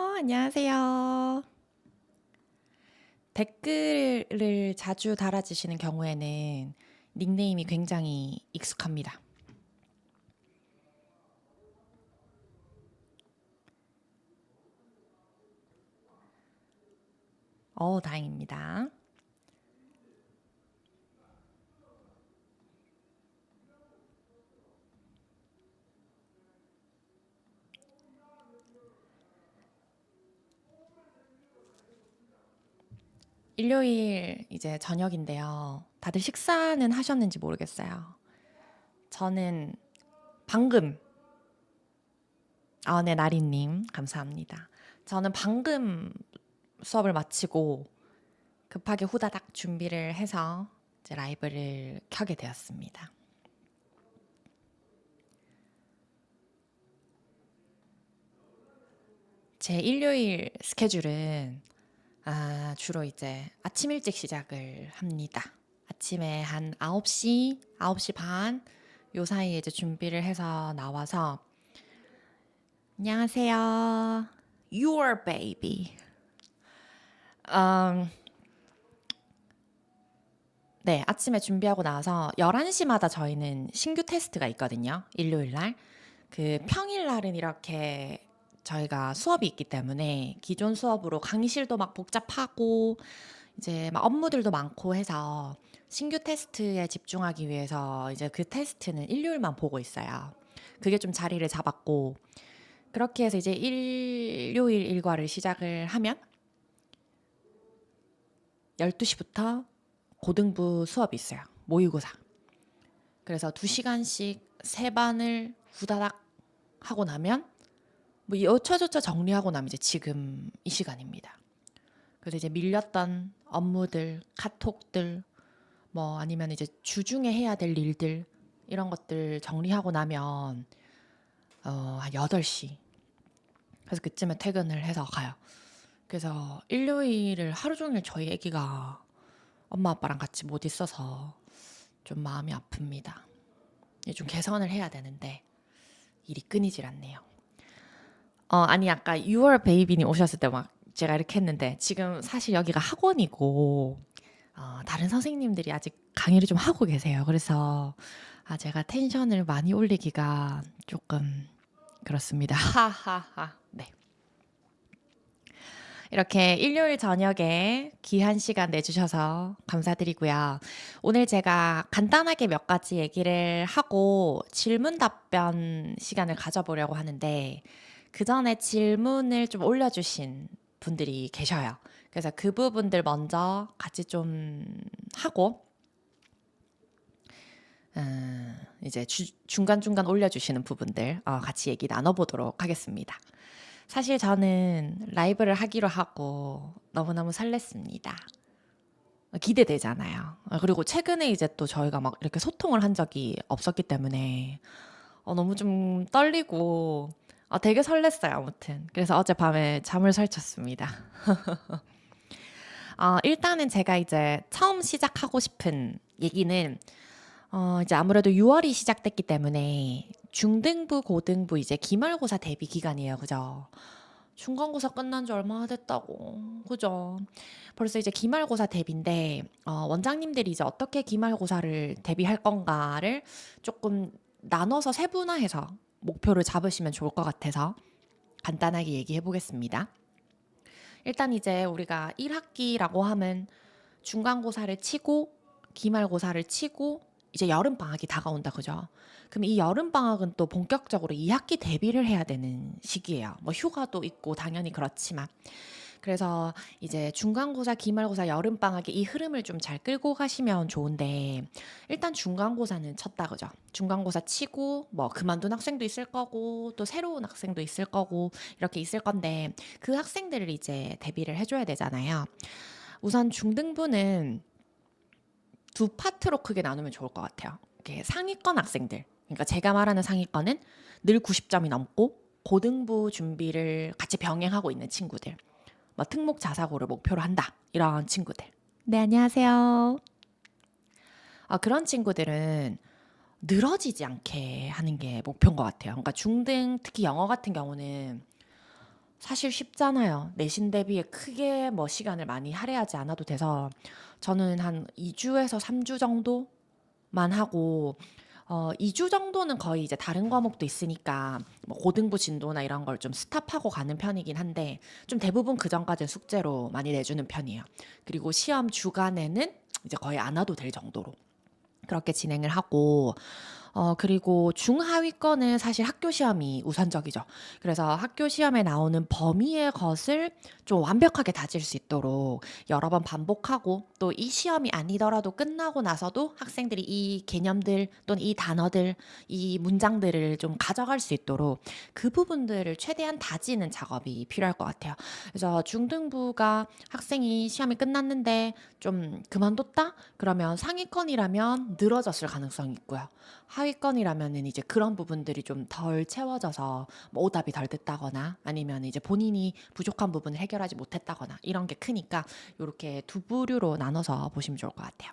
안녕하세요. 댓글을 자주 달아주시는 경우에는 닉네임이 굉장히 익숙합니다. 다행입니다. 일요일 이제 저녁인데요. 다들 식사는 하셨는지 모르겠어요. 저는 방금, 네, 나리님, 감사합니다. 저는 방금 수업을 마치고 급하게 후다닥 준비를 해서 이제 라이브를 켜게 되었습니다. 제 일요일 스케줄은 주로 이제 아침 일찍 시작을 합니다. 아침에 한 9시, 9시 반, 요 사이에 이제 준비를 해서 나와서, 안녕하세요. Your baby. 네, 아침에 준비하고 나서 11시마다 저희는 신규 테스트가 있거든요. 일요일 날. 그 평일 날은 이렇게 저희가 수업이 있기 때문에 기존 수업으로 강의실도 막 복잡하고 이제 막 업무들도 많고 해서 신규 테스트에 집중하기 위해서 이제 그 테스트는 일요일만 보고 있어요. 그게 좀 자리를 잡았고 그렇게 해서 이제 일요일 일과를 시작을 하면 12시부터 고등부 수업이 있어요. 모의고사. 그래서 2시간씩 세 반을 후다닥 하고 나면 뭐 여차저차 정리하고 나면 이제 지금 이 시간입니다. 그래서 이제 밀렸던 업무들, 카톡들, 뭐 아니면 이제 주중에 해야 될 일들 이런 것들 정리하고 나면 한 8시. 그래서 그쯤에 퇴근을 해서 가요. 그래서 일요일을 하루 종일 저희 애기가 엄마 아빠랑 같이 못 있어서 좀 마음이 아픕니다. 좀 개선을 해야 되는데 일이 끊이질 않네요. 아니 아까 6월 베이비님 오셨을 때 막 제가 이렇게 했는데 지금 사실 여기가 학원이고 다른 선생님들이 아직 강의를 좀 하고 계세요. 그래서 제가 텐션을 많이 올리기가 조금 그렇습니다. 하하하. 네. 이렇게 일요일 저녁에 귀한 시간 내주셔서 감사드리고요. 오늘 제가 간단하게 몇 가지 얘기를 하고 질문 답변 시간을 가져보려고 하는데 그 전에 질문을 좀 올려주신 분들이 계셔요. 그래서 그 부분들 먼저 같이 좀 하고 이제 중간중간 올려주시는 부분들 같이 얘기 나눠보도록 하겠습니다. 사실 저는 라이브를 하기로 하고 너무너무 설렜습니다. 기대되잖아요. 그리고 최근에 이제 또 저희가 막 이렇게 소통을 한 적이 없었기 때문에 너무 좀 떨리고 되게 설렜어요, 아무튼. 그래서 어젯밤에 잠을 설쳤습니다. 일단은 제가 이제 처음 시작하고 싶은 얘기는 이제 아무래도 6월이 시작됐기 때문에 중등부, 고등부 이제 기말고사 대비 기간이에요. 그죠? 중간고사 끝난 지 얼마나 됐다고. 그죠? 벌써 이제 기말고사 대비인데, 원장님들이 이제 어떻게 기말고사를 대비할 건가를 조금 나눠서 세분화해서 목표를 잡으시면 좋을 것 같아서 간단하게 얘기해 보겠습니다. 일단 이제 우리가 1학기라고 하면 중간고사를 치고 기말고사를 치고 이제 여름방학이 다가온다 그죠? 그럼 이 여름방학은 또 본격적으로 2학기 대비를 해야 되는 시기예요. 뭐 휴가도 있고 당연히 그렇지만 그래서 이제 중간고사, 기말고사, 여름방학의 이 흐름을 좀 잘 끌고 가시면 좋은데 일단 중간고사는 쳤다 그죠? 중간고사 치고 뭐 그만둔 학생도 있을 거고 또 새로운 학생도 있을 거고 이렇게 있을 건데 그 학생들을 이제 대비를 해줘야 되잖아요. 우선 중등부는 두 파트로 크게 나누면 좋을 것 같아요. 이렇게 상위권 학생들. 그러니까 제가 말하는 상위권은 늘 90점이 넘고 고등부 준비를 같이 병행하고 있는 친구들. 뭐 특목 자사고를 목표로 한다. 이런 친구들. 네, 안녕하세요. 그런 친구들은 늘어지지 않게 하는 게 목표인 것 같아요. 그러니까 중등, 특히 영어 같은 경우는 사실 쉽잖아요. 내신 대비에 크게 뭐 시간을 많이 할애하지 않아도 돼서 저는 한 2주에서 3주 정도만 하고 2주 정도는 거의 이제 다른 과목도 있으니까 뭐 고등부 진도나 이런 걸 좀 스탑하고 가는 편이긴 한데 좀 대부분 그 전까지는 숙제로 많이 내주는 편이에요. 그리고 시험 주간에는 이제 거의 안 와도 될 정도로 그렇게 진행을 하고 그리고 중하위권은 사실 학교 시험이 우선적이죠. 그래서 학교 시험에 나오는 범위의 것을 좀 완벽하게 다질 수 있도록 여러 번 반복하고 또 이 시험이 아니더라도 끝나고 나서도 학생들이 이 개념들 또는 이 단어들, 이 문장들을 좀 가져갈 수 있도록 그 부분들을 최대한 다지는 작업이 필요할 것 같아요. 그래서 중등부가 학생이 시험이 끝났는데 좀 그만뒀다? 그러면 상위권이라면 늘어졌을 가능성이 있고요. 하위권이라면은 이제 그런 부분들이 좀 덜 채워져서 뭐 오답이 덜 됐다거나 아니면 이제 본인이 부족한 부분을 해결하지 못했다거나 이런 게 크니까 요렇게 두 부류로 나눠서 보시면 좋을 것 같아요.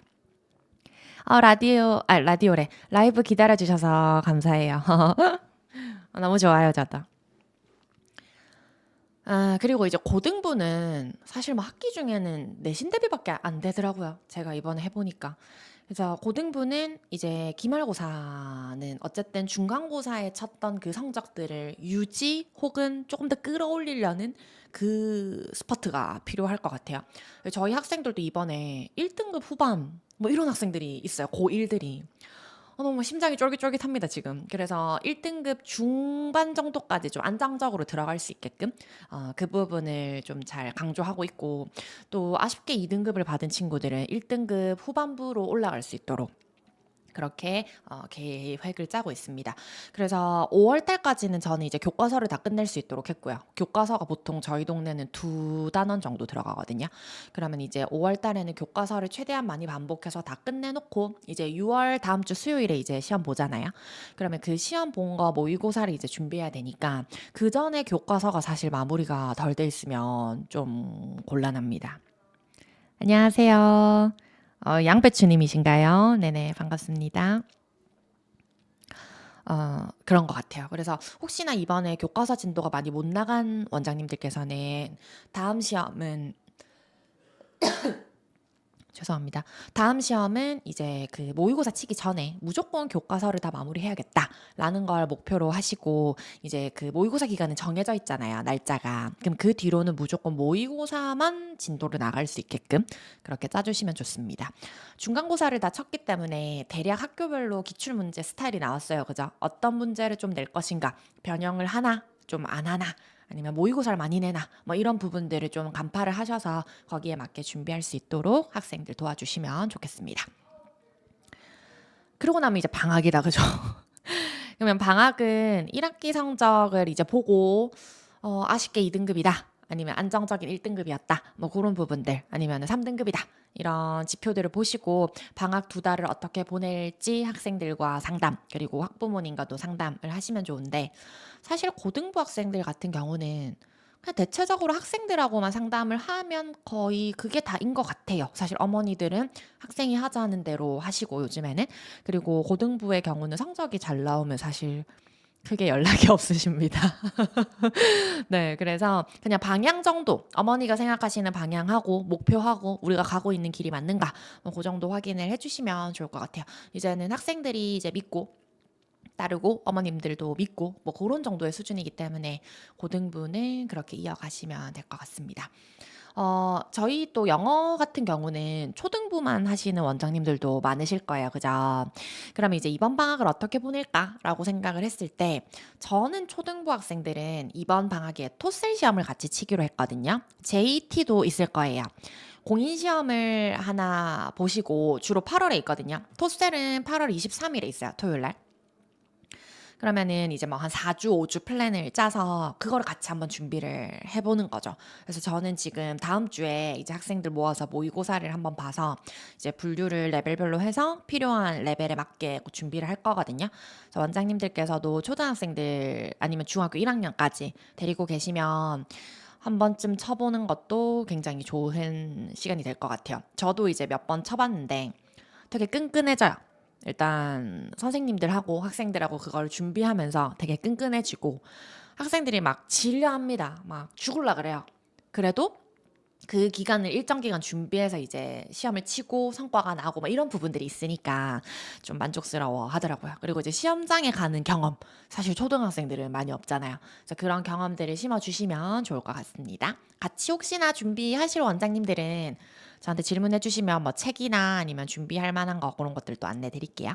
라디오래. 라이브 기다려 주셔서 감사해요. 너무 좋아요, 저도. 그리고 이제 고등부는 사실 뭐 학기 중에는 내신 대비밖에 안 되더라고요. 제가 이번에 해보니까. 그래서 고등부는 이제 기말고사는 어쨌든 중간고사에 쳤던 그 성적들을 유지 혹은 조금 더 끌어올리려는 그 스퍼트가 필요할 것 같아요. 저희 학생들도 이번에 1등급 후반 뭐 이런 학생들이 있어요. 고1들이. 너무 심장이 쫄깃쫄깃합니다, 지금. 그래서 1등급 중반 정도까지 좀 안정적으로 들어갈 수 있게끔 그 부분을 좀 잘 강조하고 있고 또 아쉽게 2등급을 받은 친구들은 1등급 후반부로 올라갈 수 있도록 그렇게 계획을 짜고 있습니다. 그래서 5월 달까지는 저는 이제 교과서를 다 끝낼 수 있도록 했고요. 교과서가 보통 저희 동네는 2단원 정도 들어가거든요. 그러면 이제 5월 달에는 교과서를 최대한 많이 반복해서 다 끝내놓고 이제 6월 다음 주 수요일에 이제 시험 보잖아요. 그러면 그 시험 본 거 모의고사를 이제 준비해야 되니까 그 전에 교과서가 사실 마무리가 덜 돼 있으면 좀 곤란합니다. 안녕하세요. 양배추님이신가요? 네네, 반갑습니다. 그런 것 같아요. 그래서 혹시나 이번에 교과서 진도가 많이 못 나간 원장님들께서는 다음 시험은 죄송합니다. 다음 시험은 이제 그 모의고사 치기 전에 무조건 교과서를 다 마무리해야겠다라는 걸 목표로 하시고 이제 그 모의고사 기간은 정해져 있잖아요. 날짜가. 그럼 그 뒤로는 무조건 모의고사만 진도를 나갈 수 있게끔 그렇게 짜주시면 좋습니다. 중간고사를 다 쳤기 때문에 대략 학교별로 기출문제 스타일이 나왔어요. 그죠? 어떤 문제를 좀 낼 것인가? 변형을 하나? 좀 안 하나? 아니면 모의고사를 많이 내나 뭐 이런 부분들을 좀 간파를 하셔서 거기에 맞게 준비할 수 있도록 학생들 도와주시면 좋겠습니다. 그러고 나면 이제 방학이다, 그죠? 그러면 방학은 1학기 성적을 이제 보고 아쉽게 2등급이다. 아니면 안정적인 1등급이었다. 뭐 그런 부분들 아니면 3등급이다. 이런 지표들을 보시고 방학 2달을 어떻게 보낼지 학생들과 상담 그리고 학부모님과도 상담을 하시면 좋은데 사실 고등부 학생들 같은 경우는 그냥 대체적으로 학생들하고만 상담을 하면 거의 그게 다인 것 같아요. 사실 어머니들은 학생이 하자는 대로 하시고 요즘에는 그리고 고등부의 경우는 성적이 잘 나오면 사실 크게 연락이 없으십니다. 네, 그래서 그냥 방향 정도, 어머니가 생각하시는 방향하고 목표하고 우리가 가고 있는 길이 맞는가, 뭐그 정도 확인을 해주시면 좋을 것 같아요. 이제는 학생들이 이제 믿고 따르고 어머님들도 믿고 뭐 그런 정도의 수준이기 때문에 고등부는 그렇게 이어가시면 될 것 같습니다. 저희 또 영어 같은 경우는 초등부만 하시는 원장님들도 많으실 거예요. 그죠? 그러면 이제 이번 방학을 어떻게 보낼까라고 생각을 했을 때 저는 초등부 학생들은 이번 방학에 토슬 시험을 같이 치기로 했거든요. JT도 있을 거예요. 공인시험을 하나 보시고 주로 8월에 있거든요. 토셀은 8월 23일에 있어요. 토요일 날. 그러면은 이제 뭐 한 4주, 5주 플랜을 짜서 그거를 같이 한번 준비를 해보는 거죠. 그래서 저는 지금 다음 주에 이제 학생들 모아서 모의고사를 한번 봐서 이제 분류를 레벨별로 해서 필요한 레벨에 맞게 준비를 할 거거든요. 그래서 원장님들께서도 초등학생들 아니면 중학교 1학년까지 데리고 계시면 한 번쯤 쳐보는 것도 굉장히 좋은 시간이 될 것 같아요. 저도 이제 몇 번 쳐봤는데 되게 끈끈해져요. 일단 선생님들하고 학생들하고 그걸 준비하면서 되게 끈끈해지고 학생들이 막 질려합니다. 막 죽을라 그래요. 그래도 그 기간을 일정 기간 준비해서 이제 시험을 치고 성과가 나고 막 이런 부분들이 있으니까 좀 만족스러워 하더라고요. 그리고 이제 시험장에 가는 경험. 사실 초등학생들은 많이 없잖아요. 그래서 그런 경험들을 심어주시면 좋을 것 같습니다. 같이 혹시나 준비하실 원장님들은 저한테 질문해 주시면 뭐 책이나 아니면 준비할 만한 거 그런 것들도 안내 드릴게요.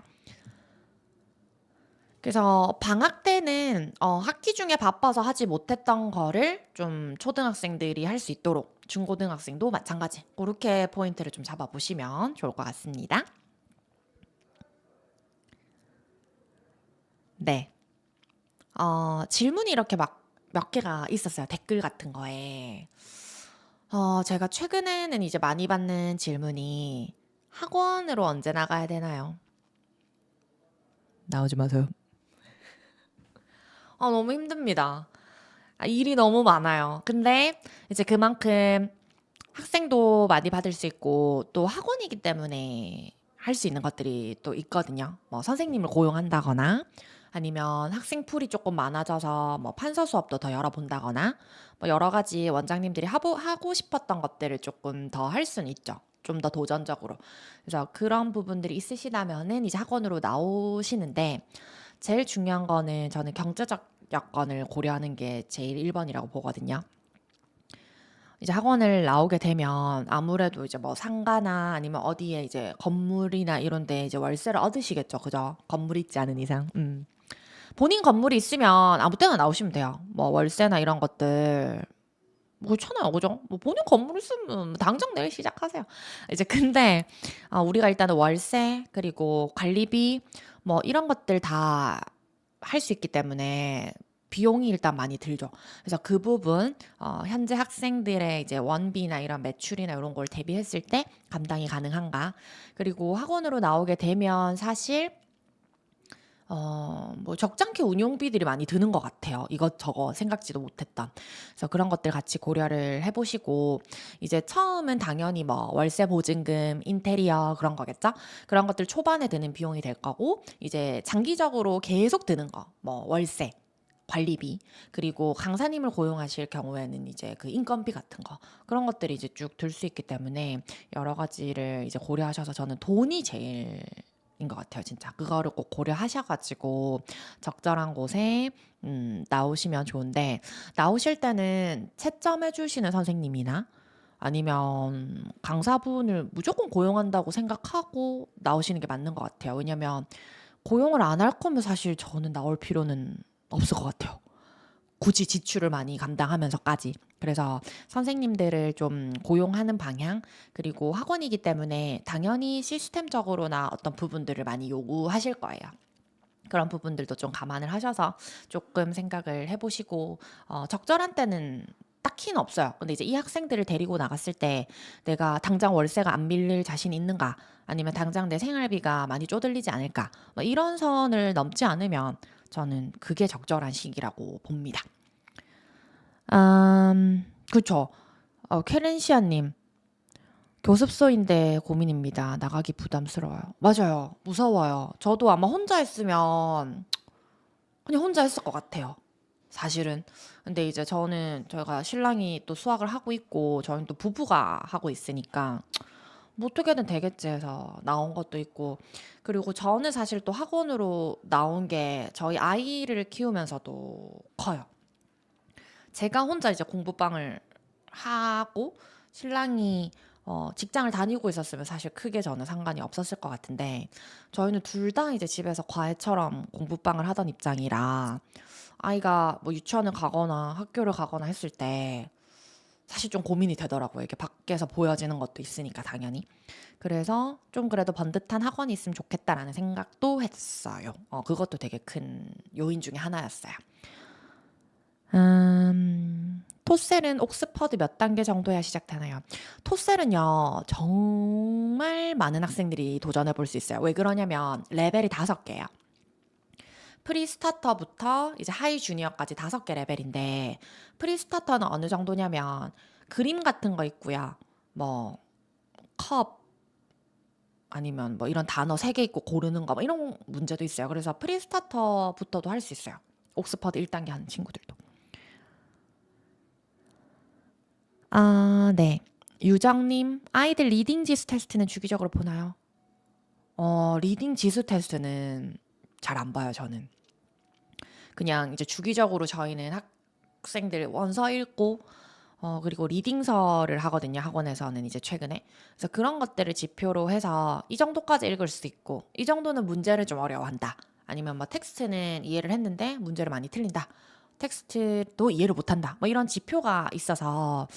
그래서 방학 때는 학기 중에 바빠서 하지 못했던 거를 좀 초등학생들이 할 수 있도록 중고등학생도 마찬가지 그렇게 포인트를 좀 잡아보시면 좋을 것 같습니다. 네. 질문이 이렇게 막 몇 개가 있었어요. 댓글 같은 거에. 제가 최근에는 이제 많이 받는 질문이 학원으로 언제 나가야 되나요? 나오지 마세요. 너무 힘듭니다. 일이 너무 많아요. 근데 이제 그만큼 학생도 많이 받을 수 있고 또 학원이기 때문에 할 수 있는 것들이 또 있거든요. 뭐 선생님을 고용한다거나 아니면 학생 풀이 조금 많아져서 뭐 판서 수업도 더 열어본다거나 뭐 여러 가지 원장님들이 하고 싶었던 것들을 조금 더 할 수는 있죠. 좀 더 도전적으로. 그래서 그런 부분들이 있으시다면은 이제 학원으로 나오시는데 제일 중요한 거는 저는 경제적 여건을 고려하는 게 제일 1번이라고 보거든요. 이제 학원을 나오게 되면 아무래도 이제 뭐 상가나 아니면 어디에 이제 건물이나 이런 데 이제 월세를 얻으시겠죠. 그죠? 건물 있지 않은 이상. 본인 건물이 있으면 아무 때나 나오시면 돼요. 뭐 월세나 이런 것들 뭐 그렇잖아요. 그죠? 뭐 본인 건물 있으면 당장 내일 시작하세요. 이제 근데 우리가 일단은 월세 그리고 관리비 뭐 이런 것들 다 할 수 있기 때문에 비용이 일단 많이 들죠. 그래서 그 부분 현재 학생들의 이제 원비나 이런 매출이나 이런 걸 대비했을 때 감당이 가능한가? 그리고 학원으로 나오게 되면 사실 뭐 적잖게 운용비들이 많이 드는 것 같아요. 이것저것 생각지도 못했던. 그래서 그런 것들 같이 고려를 해보시고, 이제 처음은 당연히 뭐 월세 보증금, 인테리어 그런 거겠죠? 그런 것들 초반에 드는 비용이 될 거고, 이제 장기적으로 계속 드는 거, 뭐 월세, 관리비, 그리고 강사님을 고용하실 경우에는 이제 그 인건비 같은 거, 그런 것들이 이제 쭉 들 수 있기 때문에 여러 가지를 이제 고려하셔서 저는 돈이 제일 인 것 같아요, 진짜. 그거를 꼭 고려하셔가지고 적절한 곳에 나오시면 좋은데 나오실 때는 채점해 주시는 선생님이나 아니면 강사분을 무조건 고용한다고 생각하고 나오시는 게 맞는 것 같아요. 왜냐면 고용을 안 할 거면 사실 저는 나올 필요는 없을 것 같아요. 굳이 지출을 많이 감당하면서까지. 그래서 선생님들을 좀 고용하는 방향, 그리고 학원이기 때문에 당연히 시스템적으로나 어떤 부분들을 많이 요구하실 거예요. 그런 부분들도 좀 감안을 하셔서 조금 생각을 해보시고, 적절한 때는 딱히는 없어요. 근데 이제 이 학생들을 데리고 나갔을 때 내가 당장 월세가 안 밀릴 자신 있는가? 아니면 당장 내 생활비가 많이 쪼들리지 않을까? 뭐 이런 선을 넘지 않으면 저는 그게 적절한 시기라고 봅니다. 그쵸. 케렌시아님, 교습소인데 고민입니다. 나가기 부담스러워요. 맞아요. 무서워요. 저도 아마 혼자 했으면 그냥 혼자 했을 것 같아요. 사실은. 근데 이제 저희가 신랑이 또 수학을 하고 있고, 저희는 또 부부가 하고 있으니까, 뭐 어떻게든 되겠지 해서 나온 것도 있고, 그리고 저는 사실 또 학원으로 나온 게 저희 아이를 키우면서도 커요. 제가 혼자 이제 공부방을 하고 신랑이 직장을 다니고 있었으면 사실 크게 저는 상관이 없었을 것 같은데 저희는 둘 다 이제 집에서 과외처럼 공부방을 하던 입장이라 아이가 뭐 유치원을 가거나 학교를 가거나 했을 때 사실 좀 고민이 되더라고요. 이게 밖에서 보여지는 것도 있으니까 당연히. 그래서 좀 그래도 번듯한 학원이 있으면 좋겠다라는 생각도 했어요. 그것도 되게 큰 요인 중에 하나였어요. 토셀은 옥스퍼드 몇 단계 정도야 시작되나요? 토셀은요, 정말 많은 학생들이 도전해 볼 수 있어요. 왜 그러냐면, 레벨이 5개예요. 프리스타터부터 이제 하이 주니어까지 5개 레벨인데, 프리스타터는 어느 정도냐면, 그림 같은 거 있고요. 뭐, 컵, 아니면 뭐 이런 단어 3개 있고 고르는 거, 뭐 이런 문제도 있어요. 그래서 프리스타터부터도 할 수 있어요. 옥스퍼드 1단계 하는 친구들도. 아, 네. 유정님, 아이들 리딩 지수 테스트는 주기적으로 보나요? 리딩 지수 테스트는 잘 안 봐요, 저는. 그냥 이제 주기적으로 저희는 학생들 원서 읽고, 그리고 리딩서를 하거든요, 학원에서는 이제 최근에. 그래서 그런 것들을 지표로 해서 이 정도까지 읽을 수 있고, 이 정도는 문제를 좀 어려워한다. 아니면 뭐 텍스트는 이해를 했는데 문제를 많이 틀린다. 텍스트도 이해를 못한다. 뭐 이런 지표가 있어서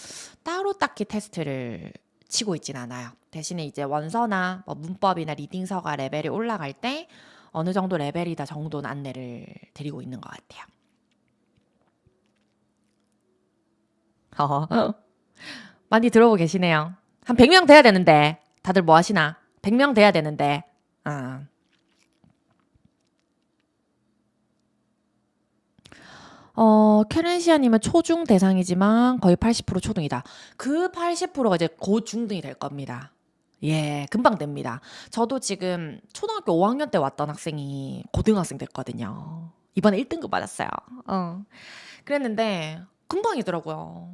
따로 딱히 테스트를 치고 있진 않아요. 대신에 이제 원서나 뭐 문법이나 리딩서가 레벨이 올라갈 때 어느 정도 레벨이다 정도는 안내를 드리고 있는 것 같아요. 많이 들어오고 계시네요. 한 100명 돼야 되는데 다들 뭐 하시나? 100명 돼야 되는데. 아. 캐렌시아님은 초중 대상이지만 거의 80% 초등이다. 그 80%가 이제 고중등이 될 겁니다. 예, 금방 됩니다. 저도 지금 초등학교 5학년 때 왔던 학생이 고등학생 됐거든요. 이번에 1등급 받았어요. 그랬는데 금방이더라고요.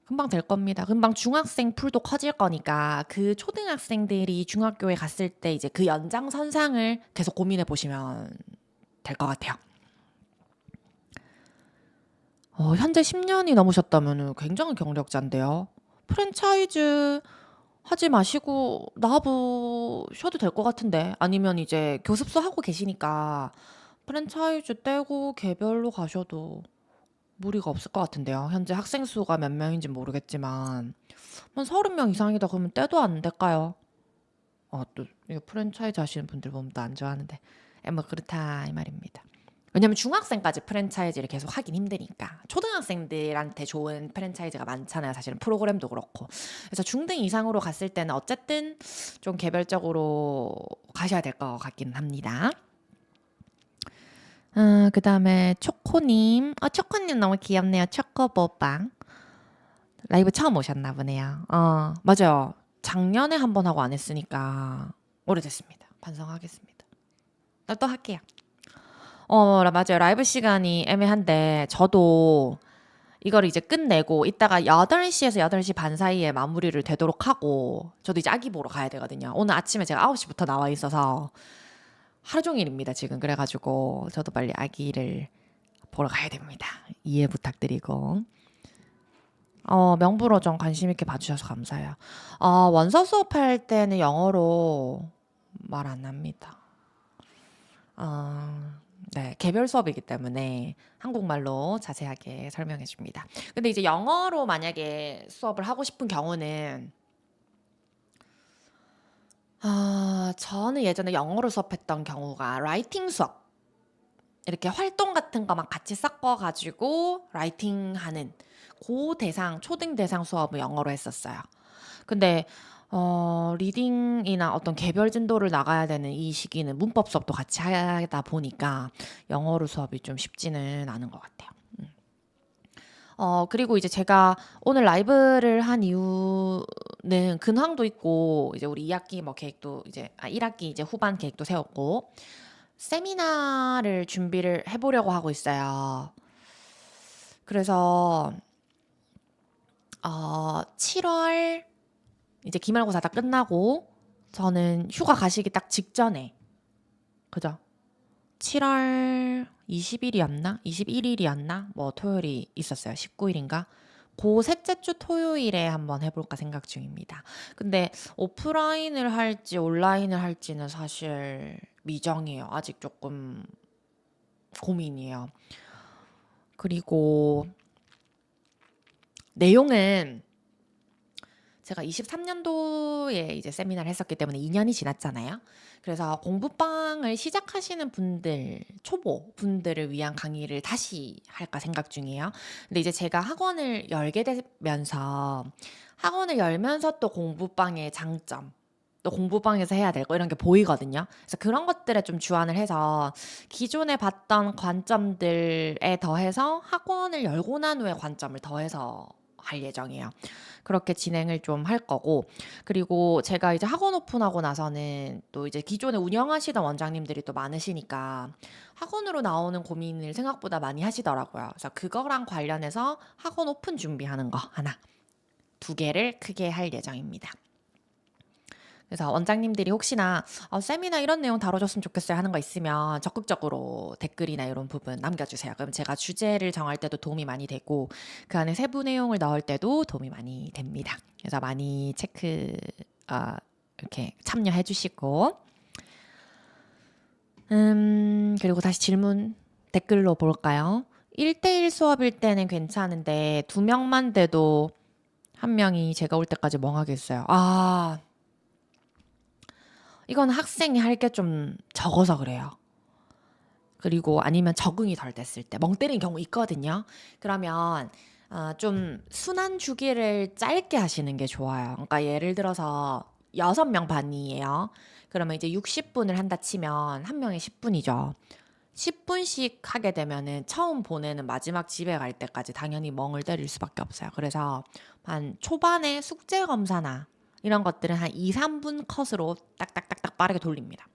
금방 될 겁니다. 금방 중학생 풀도 커질 거니까 그 초등학생들이 중학교에 갔을 때 이제 그 연장선상을 계속 고민해 보시면 될 것 같아요. 현재 10년이 넘으셨다면 굉장한 경력자인데요. 프랜차이즈 하지 마시고 나와보셔도 될 것 같은데. 아니면 이제 교습소 하고 계시니까 프랜차이즈 떼고 개별로 가셔도 무리가 없을 것 같은데요. 현재 학생 수가 몇 명인지 모르겠지만 한 30명 이상이다 그러면 떼도 안 될까요? 또 이거 프랜차이즈 하시는 분들 보면 또 안 좋아하는데 뭐 그렇다 이 말입니다. 왜냐면 중학생까지 프랜차이즈를 계속 하긴 힘드니까 초등학생들한테 좋은 프랜차이즈가 많잖아요. 사실은 프로그램도 그렇고. 그래서 중등 이상으로 갔을 때는 어쨌든 좀 개별적으로 가셔야 될 것 같기는 합니다. 그 다음에 초코님. 초코님 너무 귀엽네요. 초코보빵. 라이브 처음 오셨나 보네요. 맞아요. 작년에 한 번 하고 안 했으니까 오래됐습니다. 반성하겠습니다. 또 할게요. 맞아요. 라이브 시간이 애매한데 저도 이걸 이제 끝내고 이따가 8시에서 8시 반 사이에 마무리를 되도록 하고 저도 이제 아기 보러 가야 되거든요. 오늘 아침에 제가 9시부터 나와 있어서 하루 종일입니다, 지금. 그래가지고 저도 빨리 아기를 보러 가야 됩니다. 이해 부탁드리고. 명부로 좀 관심 있게 봐주셔서 감사해요. 원서 수업할 때는 영어로 말 안 합니다. 네, 개별 수업이기 때문에 한국말로 자세하게 설명해 줍니다. 근데 이제 영어로 만약에 수업을 하고 싶은 경우는 저는 예전에 영어로 수업했던 경우가 라이팅 수업 이렇게 활동 같은 거 막 같이 섞어가지고 라이팅하는 고 대상 초등 대상 수업을 영어로 했었어요. 근데 리딩이나 어떤 개별 진도를 나가야 되는 이 시기는 문법 수업도 같이 하다 보니까 영어로 수업이 좀 쉽지는 않은 것 같아요. 그리고 이제 제가 오늘 라이브를 한 이유는 근황도 있고 이제 우리 2학기 뭐 계획도 이제 1학기 이제 후반 계획도 세웠고 세미나를 준비를 해보려고 하고 있어요. 그래서 7월 이제 기말고사 다 끝나고 저는 휴가 가시기 딱 직전에 그죠? 7월 20일이었나? 21일이었나? 뭐 토요일이 있었어요. 19일인가? 그 셋째 주 토요일에 한번 해볼까 생각 중입니다. 근데 오프라인을 할지 온라인을 할지는 사실 미정이에요. 아직 조금 고민이에요. 그리고 내용은 제가 23년도에 이제 세미나를 했었기 때문에 2년이 지났잖아요. 그래서 공부방을 시작하시는 분들, 초보 분들을 위한 강의를 다시 할까 생각 중이에요. 근데 이제 제가 학원을 열게 되면서 학원을 열면서 또 공부방의 장점, 또 공부방에서 해야 될 거 이런 게 보이거든요. 그래서 그런 것들에 좀 주안을 해서 기존에 봤던 관점들에 더해서 학원을 열고 난 후에 관점을 더해서 할 예정이에요. 그렇게 진행을 좀 할 거고, 그리고 제가 이제 학원 오픈하고 나서는 또 이제 기존에 운영하시던 원장님들이 또 많으시니까 학원으로 나오는 고민을 생각보다 많이 하시더라고요. 그래서 그거랑 관련해서 학원 오픈 준비하는 거 하나, 두 개를 크게 할 예정입니다. 그래서 원장님들이 혹시나 세미나 이런 내용 다뤄줬으면 좋겠어요 하는 거 있으면 적극적으로 댓글이나 이런 부분 남겨주세요. 그럼 제가 주제를 정할 때도 도움이 많이 되고 그 안에 세부 내용을 넣을 때도 도움이 많이 됩니다. 그래서 많이 체크 이렇게 참여해 주시고 그리고 다시 질문 댓글로 볼까요? 1대1 수업일 때는 괜찮은데 2명만 돼도 한 명이 제가 올 때까지 멍하게 있어요. 이건 학생이 할 게 좀 적어서 그래요. 그리고 아니면 적응이 덜 됐을 때 멍 때리는 경우 있거든요. 그러면 좀 순환 주기를 짧게 하시는 게 좋아요. 그러니까 예를 들어서 6명 반이에요. 그러면 이제 60분을 한다 치면 한 명이 10분이죠. 10분씩 하게 되면은 처음 보내는 마지막 집에 갈 때까지 당연히 멍을 때릴 수밖에 없어요. 그래서 한 초반에 숙제 검사나 이런 것들은 한 2, 3분 컷으로 딱딱딱딱 빠르게 돌립니다.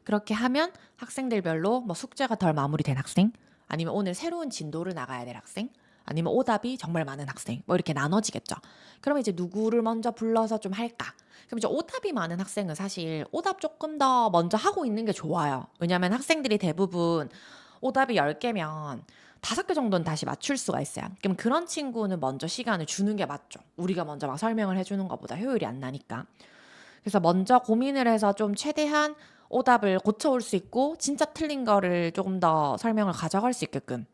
그렇게 하면 학생들별로 뭐 숙제가 덜 마무리된 학생, 아니면 오늘 새로운 진도를 나가야 될 학생, 아니면 오답이 정말 많은 학생, 뭐 이렇게 나눠지겠죠. 그러면 이제 누구를 먼저 불러서 좀 할까? 그럼 이제 오답이 많은 학생은 사실 오답 조금 더 먼저 하고 있는 게 좋아요. 왜냐하면 학생들이 대부분 오답이 10개면 5개 정도는 다시 맞출 수가 있어요. 그럼 그런 친구는 먼저 시간을 주는 게 맞죠. 우리가 먼저 막 설명을 해주는 것보다 효율이 안 나니까. 그래서 먼저 고민을 해서 좀 최대한 오답을 고쳐올 수 있고 진짜 틀린 거를 조금 더 설명을 가져갈 수 있게끔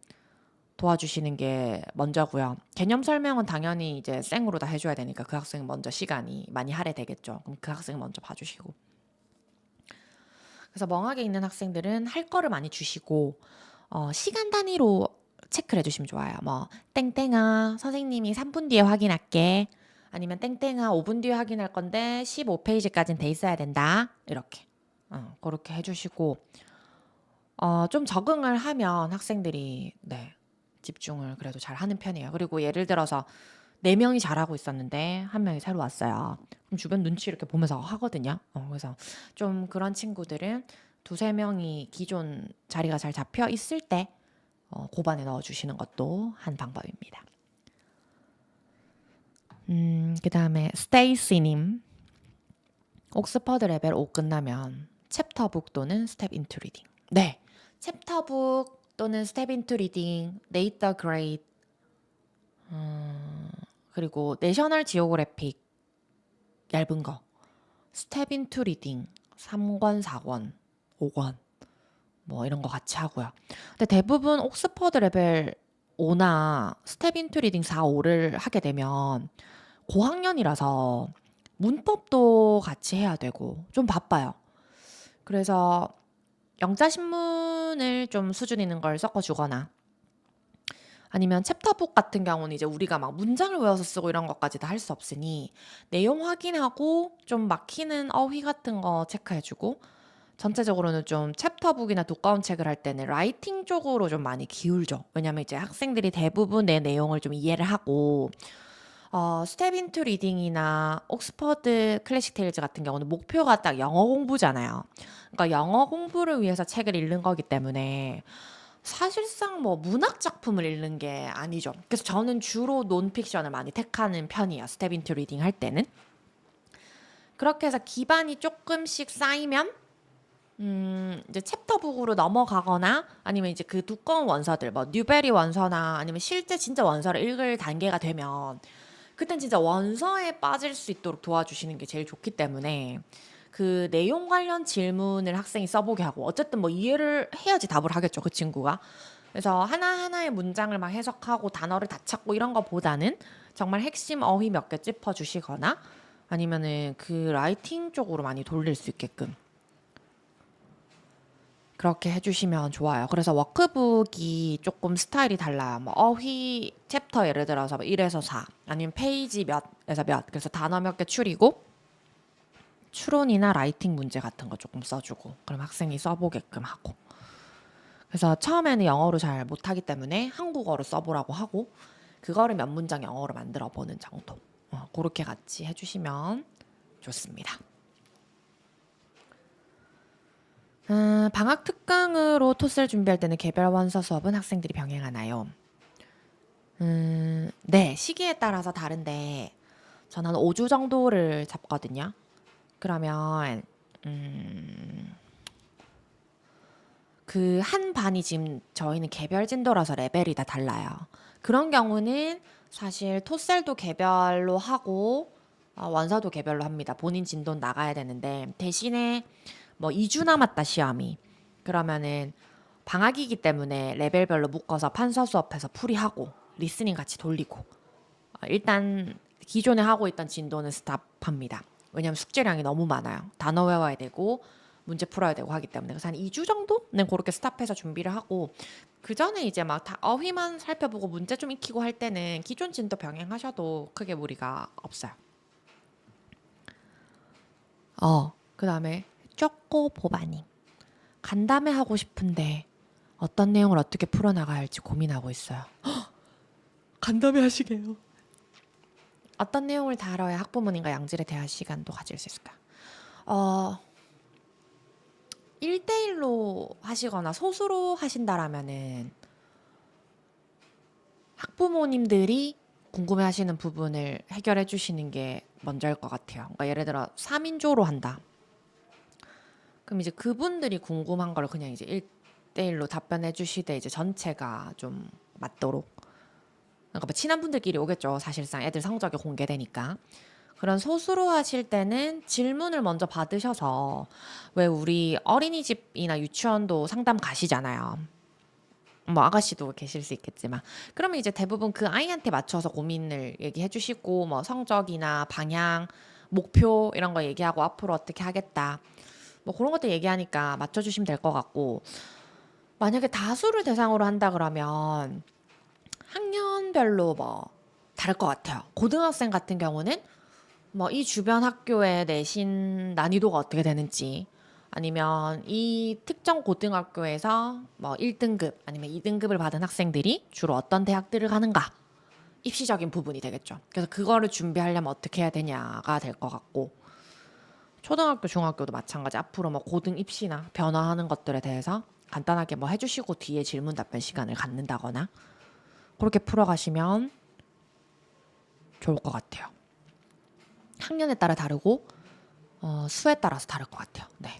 도와주시는 게 먼저고요. 개념 설명은 당연히 이제 생으로 다 해줘야 되니까 그 학생은 먼저 시간이 많이 할애되겠죠. 그럼 그 학생 먼저 봐주시고. 그래서 멍하게 있는 학생들은 할 거를 많이 주시고 시간 단위로 체크를 해주시면 좋아요. 뭐 땡땡아 선생님이 3분 뒤에 확인할게. 아니면 땡땡아 5분 뒤에 확인할 건데 15페이지까지는 돼 있어야 된다. 이렇게 그렇게 해주시고 좀 적응을 하면 학생들이 집중을 그래도 잘 하는 편이에요. 그리고 예를 들어서 4명이 잘하고 있었는데 한 명이 새로 왔어요. 그럼 주변 눈치 이렇게 보면서 하거든요. 그래서 좀 그런 친구들은 2-3명이 기존 자리가 잘 잡혀 있을 때 고반에 넣어주시는 것도 한 방법입니다. 그 다음에 스테이시님, 옥스퍼드 레벨 5 끝나면 챕터북 또는 스텝 인투 리딩. 네, 챕터북 또는 스텝 인투 리딩, 네이터 그레이드, 그리고 내셔널 지오그래픽 얇은 거, 스텝 인투 리딩 3권, 4권, 5권 뭐 이런 거 같이 하고요. 근데 대부분 옥스퍼드 레벨 5나 스텝 인투 리딩 4, 5를 하게 되면 고학년이라서 문법도 같이 해야 되고 좀 바빠요. 그래서 영자신문을 좀 수준 있는 걸 섞어주거나 아니면 챕터북 같은 경우는 이제 우리가 막 문장을 외워서 쓰고 이런 것까지 다 할 수 없으니 내용 확인하고 좀 막히는 어휘 같은 거 체크해주고 전체적으로는 좀 챕터북이나 두꺼운 책을 할 때는 라이팅 쪽으로 좀 많이 기울죠. 왜냐면 이제 학생들이 대부분 내 내용을 좀 이해를 하고 스텝 인투 리딩이나 옥스퍼드 클래식 테일즈 같은 경우는 목표가 딱 영어 공부잖아요. 그러니까 영어 공부를 위해서 책을 읽는 거기 때문에 사실상 뭐 문학 작품을 읽는 게 아니죠. 그래서 저는 주로 논픽션을 많이 택하는 편이에요. 스텝 인투 리딩 할 때는. 그렇게 해서 기반이 조금씩 쌓이면 이제 챕터북으로 넘어가거나 아니면 이제 그 두꺼운 원서들 뭐 뉴베리 원서나 아니면 실제 진짜 원서를 읽을 단계가 되면 그땐 진짜 원서에 빠질 수 있도록 도와주시는 게 제일 좋기 때문에 그 내용 관련 질문을 학생이 써보게 하고 어쨌든 뭐 이해를 해야지 답을 하겠죠, 그 친구가. 그래서 하나하나의 문장을 막 해석하고 단어를 다 찾고 이런 거보다는 정말 핵심 어휘 몇 개 짚어주시거나 아니면은 그 라이팅 쪽으로 많이 돌릴 수 있게끔 그렇게 해주시면 좋아요. 그래서 워크북이 조금 스타일이 달라요. 뭐 어휘 챕터 예를 들어서 1에서 4 아니면 페이지 몇에서 몇 그래서 단어 몇 개 추리고 추론이나 라이팅 문제 같은 거 조금 써주고 그럼 학생이 써보게끔 하고 그래서 처음에는 영어로 잘 못하기 때문에 한국어로 써보라고 하고 그거를 몇 문장 영어로 만들어 보는 정도. 그렇게 같이 해주시면 좋습니다. 방학 특강으로 토스를 준비할 때는 개별 원서 수업은 학생들이 병행하나요? 네, 시기에 따라서 다른데 저는 5주 정도를 잡거든요. 그러면 그 한 반이 지금 저희는 개별 진도라서 레벨이 다 달라요. 그런 경우는 사실 토셀도 개별로 하고 원서도 개별로 합니다. 본인 진도는 나가야 되는데 대신에 뭐 2주 남았다 시험이. 그러면은 방학이기 때문에 레벨별로 묶어서 판서 수업해서 풀이하고 리스닝 같이 돌리고 일단 기존에 하고 있던 진도는 스탑합니다. 왜냐면 숙제량이 너무 많아요. 단어 외워야 되고 문제 풀어야 되고 하기 때문에 그래서 한 2주 정도는 그렇게 스탑해서 준비를 하고 그 전에 이제 막 다 어휘만 살펴보고 문제 좀 익히고 할 때는 기존 진도 병행하셔도 크게 무리가 없어요. 그 다음에 쪼꼬보바님. 간담회 하고 싶은데 어떤 내용을 어떻게 풀어나가야 할지 고민하고 있어요. 간담회 하시게요. 어떤 내용을 다뤄야 학부모님과 양질의 대화 시간도 가질 수 있을까? 1대1로 하시거나 소수로 하신다라면은 학부모님들이 궁금해 하시는 부분을 해결해 주시는 게 먼저일 것 같아요. 그러니까 예를 들어 3인조로 한다. 그럼 이제 그분들이 궁금한 걸 그냥 이제 1대1로 답변해 주시되 이제 전체가 좀 맞도록. 그러니까 뭐 친한 분들끼리 오겠죠. 사실상 애들 성적이 공개되니까. 그런 소수로 하실 때는 질문을 먼저 받으셔서 왜 우리 어린이집이나 유치원도 상담 가시잖아요. 뭐 아가씨도 계실 수 있겠지만 그러면 이제 대부분 그 아이한테 맞춰서 고민을 얘기해 주시고 뭐 성적이나 방향, 목표 이런 거 얘기하고 앞으로 어떻게 하겠다. 뭐 그런 것들 얘기하니까 맞춰 주시면 될 것 같고 만약에 다수를 대상으로 한다 그러면 학년별로 뭐 다를 것 같아요. 고등학생 같은 경우는 뭐 이 주변 학교의 내신 난이도가 어떻게 되는지 아니면 이 특정 고등학교에서 뭐 1등급 아니면 2등급을 받은 학생들이 주로 어떤 대학들을 가는가 입시적인 부분이 되겠죠. 그래서 그거를 준비하려면 어떻게 해야 되냐가 될 것 같고 초등학교, 중학교도 마찬가지 앞으로 뭐 고등 입시나 변화하는 것들에 대해서 간단하게 뭐 해주시고 뒤에 질문 답변 시간을 갖는다거나 그렇게 풀어가시면 좋을 것 같아요. 학년에 따라 다르고 수에 따라서 다를 것 같아요. 네.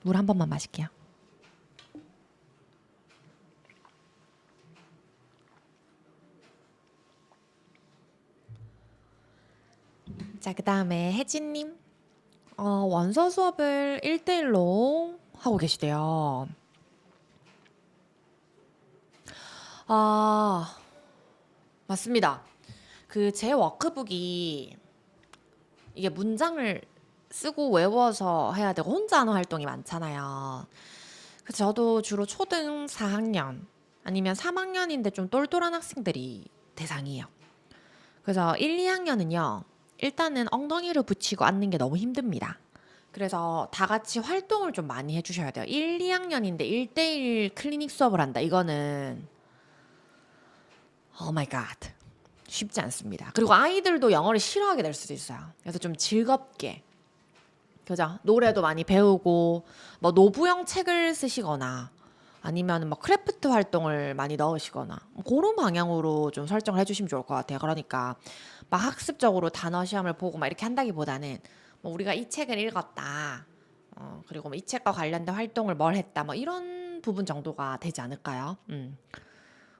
물 한 번만 마실게요. 자, 그 다음에 혜진님. 원서 수업을 1대1로 하고 계시대요. 맞습니다. 그 제 워크북이 이게 문장을 쓰고 외워서 해야 되고 혼자 하는 활동이 많잖아요. 그래서 저도 주로 초등 4학년 아니면 3학년인데 좀 똘똘한 학생들이 대상이에요. 그래서 1, 2학년은요. 일단은 엉덩이를 붙이고 앉는 게 너무 힘듭니다. 그래서 다 같이 활동을 좀 많이 해주셔야 돼요. 1, 2학년인데 1대1 클리닉 수업을 한다. 이거는 오 마이 갓. 쉽지 않습니다. 그리고 아이들도 영어를 싫어하게 될 수도 있어요. 그래서 좀 즐겁게 그죠? 노래도 많이 배우고 뭐 노부영 책을 쓰시거나 아니면 뭐 크래프트 활동을 많이 넣으시거나 뭐 그런 방향으로 좀 설정을 해주시면 좋을 것 같아요. 그러니까 막 학습적으로 단어 시험을 보고 막 이렇게 한다기보다는 뭐 우리가 이 책을 읽었다. 그리고 뭐 이 책과 관련된 활동을 뭘 했다. 뭐 이런 부분 정도가 되지 않을까요?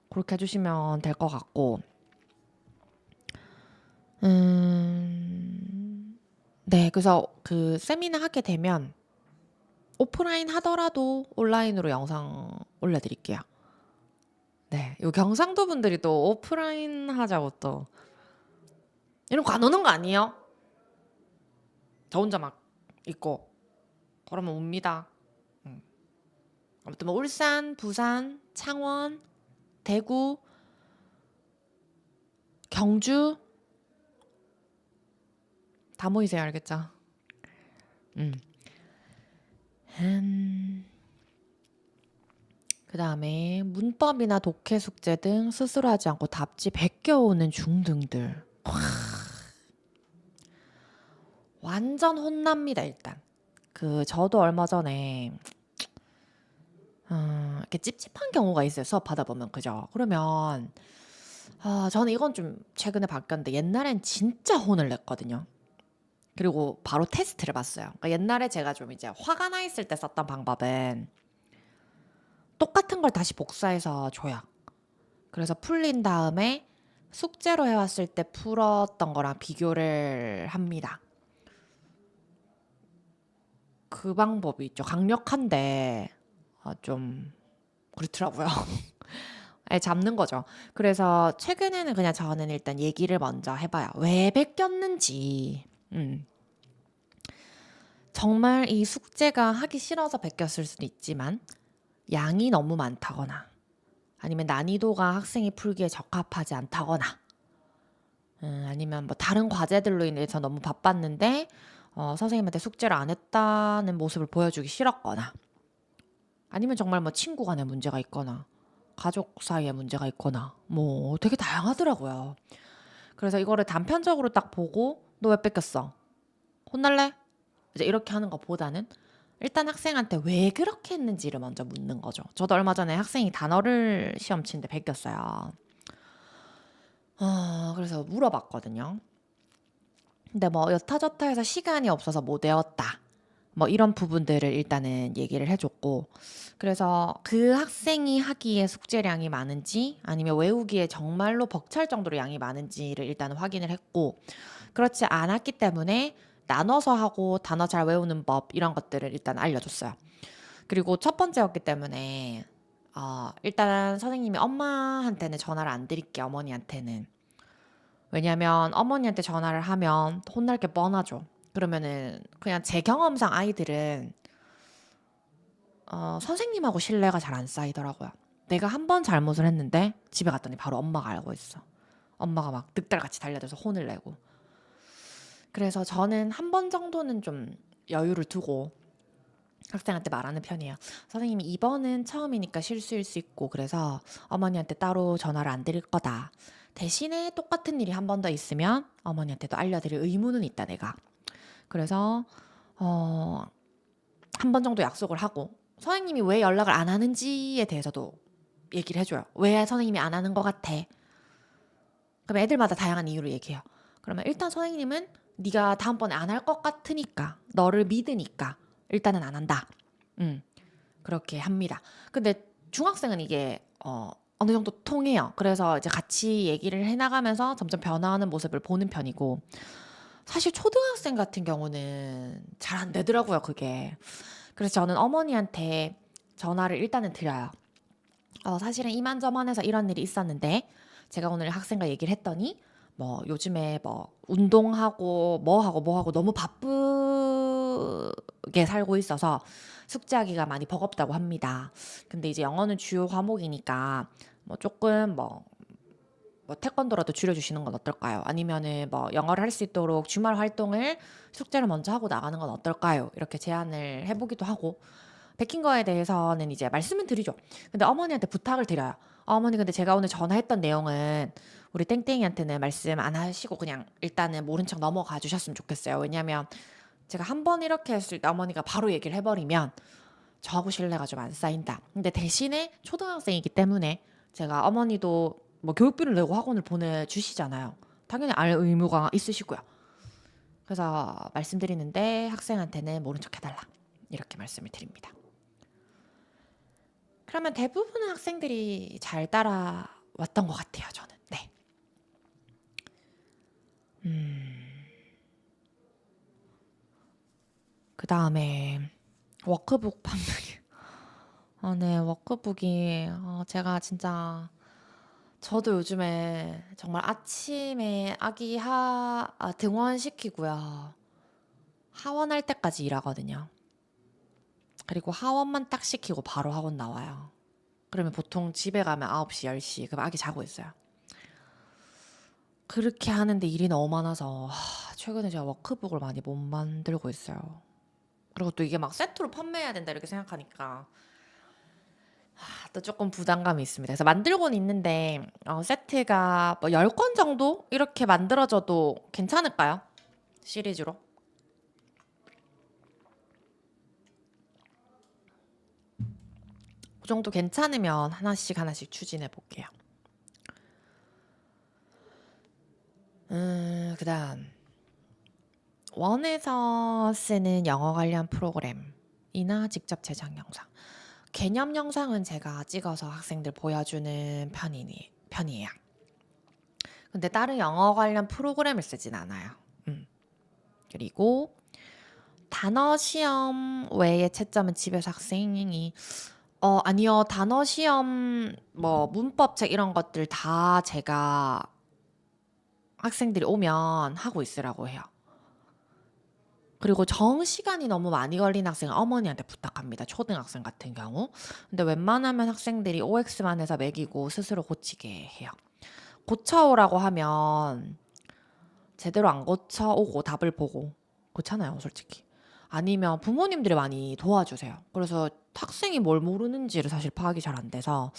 그렇게 해주시면 될 것 같고. 네, 그래서 그 세미나 하게 되면 오프라인 하더라도 온라인으로 영상 올려드릴게요. 네, 요 경상도 분들이 또 오프라인 하자고 또 이런 거 안 오는 거 아니에요? 저 혼자 막 있고 그러면 옵니다. 음. 아무튼 뭐 울산, 부산, 창원, 대구, 경주 다 모이세요, 알겠죠? 음. 그다음에 문법이나 독해 숙제 등 스스로 하지 않고 답지 베껴오는 중등들. 완전 혼납니다, 일단. 저도 얼마 전에 이렇게 찝찝한 경우가 있어요. 수업하다 보면. 그죠? 그러면 저는 이건 좀 최근에 바뀌었는데 옛날엔 진짜 혼을 냈거든요. 그리고 바로 테스트를 봤어요. 그러니까 옛날에 제가 좀 이제 화가 나 있을 때 썼던 방법은 똑같은 걸 다시 복사해서 줘요. 그래서 풀린 다음에 숙제로 해왔을 때 풀었던 거랑 비교를 합니다. 그 방법이 있죠. 강력한데 좀 그렇더라고요. 예, 잡는 거죠. 그래서 최근에는 그냥 저는 일단 얘기를 먼저 해봐요. 왜 베꼈는지. 정말 이 숙제가 하기 싫어서 베꼈을 수도 있지만 양이 너무 많다거나 아니면 난이도가 학생이 풀기에 적합하지 않다거나 아니면 뭐 다른 과제들로 인해서 너무 바빴는데 선생님한테 숙제를 안 했다는 모습을 보여주기 싫었거나 아니면 정말 뭐 친구 간에 문제가 있거나 가족 사이에 문제가 있거나 뭐 되게 다양하더라고요. 그래서 이거를 단편적으로 딱 보고 너 왜 뺏겼어? 혼날래? 이제 이렇게 하는 것보다는 일단 학생한테 왜 그렇게 했는지를 먼저 묻는 거죠. 저도 얼마 전에 학생이 단어를 시험 치는데 베꼈어요. 그래서 물어봤거든요. 근데 뭐 여타저타해서 시간이 없어서 못 외웠다. 뭐 이런 부분들을 일단은 얘기를 해줬고 그래서 그 학생이 하기에 숙제량이 많은지 아니면 외우기에 정말로 벅찰 정도로 양이 많은지를 일단 확인을 했고 그렇지 않았기 때문에 나눠서 하고 단어 잘 외우는 법 이런 것들을 일단 알려줬어요. 그리고 첫 번째였기 때문에 일단 선생님이 엄마한테는 전화를 안 드릴게요. 어머니한테는. 왜냐면 어머니한테 전화를 하면 혼날 게 뻔하죠. 그러면은 그냥 제 경험상 아이들은 선생님하고 신뢰가 잘 안 쌓이더라고요. 내가 한 번 잘못을 했는데 집에 갔더니 바로 엄마가 알고 있어. 엄마가 막 늑대같이 달려들어서 혼을 내고. 그래서 저는 한 번 정도는 좀 여유를 두고 학생한테 말하는 편이에요. 선생님이 이번은 처음이니까 실수일 수 있고 그래서 어머니한테 따로 전화를 안 드릴 거다. 대신에 똑같은 일이 한 번 더 있으면 어머니한테도 알려드릴 의무는 있다 내가. 그래서 한 번 정도 약속을 하고 선생님이 왜 연락을 안 하는지에 대해서도 얘기를 해줘요. 왜 선생님이 안 하는 것 같아? 그럼 애들마다 다양한 이유를 얘기해요. 그러면 일단 선생님은 네가 다음번에 안 할 것 같으니까 너를 믿으니까 일단은 안 한다. 그렇게 합니다. 근데 중학생은 이게 어느 정도 통해요. 그래서 이제 같이 얘기를 해나가면서 점점 변화하는 모습을 보는 편이고 사실 초등학생 같은 경우는 잘 안 되더라고요, 그게. 그래서 저는 어머니한테 전화를 일단은 드려요. 사실은 이만저만해서 이런 일이 있었는데 제가 오늘 학생과 얘기를 했더니 뭐 요즘에 뭐 운동하고 뭐 하고 너무 바쁘게 살고 있어서 숙제하기가 많이 버겁다고 합니다. 근데 이제 영어는 주요 과목이니까 뭐 조금 뭐 태권도라도 줄여주시는 건 어떨까요? 아니면은 뭐 영어를 할 수 있도록 주말 활동을 숙제를 먼저 하고 나가는 건 어떨까요? 이렇게 제안을 해보기도 하고 베낀 거에 대해서는 이제 말씀을 드리죠. 근데 어머니한테 부탁을 드려요. 어머니 근데 제가 오늘 전화했던 내용은 우리 땡땡이한테는 말씀 안 하시고 그냥 일단은 모른 척 넘어가 주셨으면 좋겠어요. 왜냐면 제가 한 번 이렇게 했을 때 어머니가 바로 얘기를 해버리면 저하고 신뢰가 좀 안 쌓인다. 근데 대신에 초등학생이기 때문에 제가 어머니도 뭐 교육비를 내고 학원을 보내주시잖아요. 당연히 알 의무가 있으시고요. 그래서 말씀드리는데 학생한테는 모른 척 해달라. 이렇게 말씀을 드립니다. 그러면 대부분의 학생들이 잘 따라왔던 것 같아요, 저는. 네. 그 다음에 워크북 판매기. 네, 워크북이 제가 진짜 저도 요즘에 정말 아침에 아기 등원시키고요. 하원할 때까지 일하거든요. 그리고 하원만 딱 시키고 바로 학원 나와요. 그러면 보통 집에 가면 9시, 10시, 그럼 아기 자고 있어요. 그렇게 하는데 일이 너무 많아서 최근에 제가 워크북을 많이 못 만들고 있어요. 그리고 또 이게 막 세트로 판매해야 된다 이렇게 생각하니까 또 조금 부담감이 있습니다. 그래서 만들고는 있는데 세트가 뭐 10권 정도 이렇게 만들어져도 괜찮을까요? 시리즈로. 그 정도 괜찮으면 하나씩 하나씩 추진해 볼게요. 그다음 원에서 쓰는 영어 관련 프로그램이나 직접 제작 영상. 개념 영상은 제가 찍어서 학생들 보여주는 편이에요. 근데 다른 영어 관련 프로그램을 쓰진 않아요. 그리고 단어 시험 외의 채점은 집에서 학생이 아니요. 단어 시험 뭐 문법책 이런 것들 다 제가 학생들이 오면 하고 있으라고 해요. 그리고 정시간이 너무 많이 걸린 학생은 어머니한테 부탁합니다. 초등학생 같은 경우. 근데 웬만하면 학생들이 OX만 해서 매기고 스스로 고치게 해요. 고쳐오라고 하면 제대로 안 고쳐오고 답을 보고 그렇잖아요, 솔직히. 아니면 부모님들이 많이 도와주세요. 그래서 학생이 뭘 모르는지를 사실 파악이 잘 안 돼서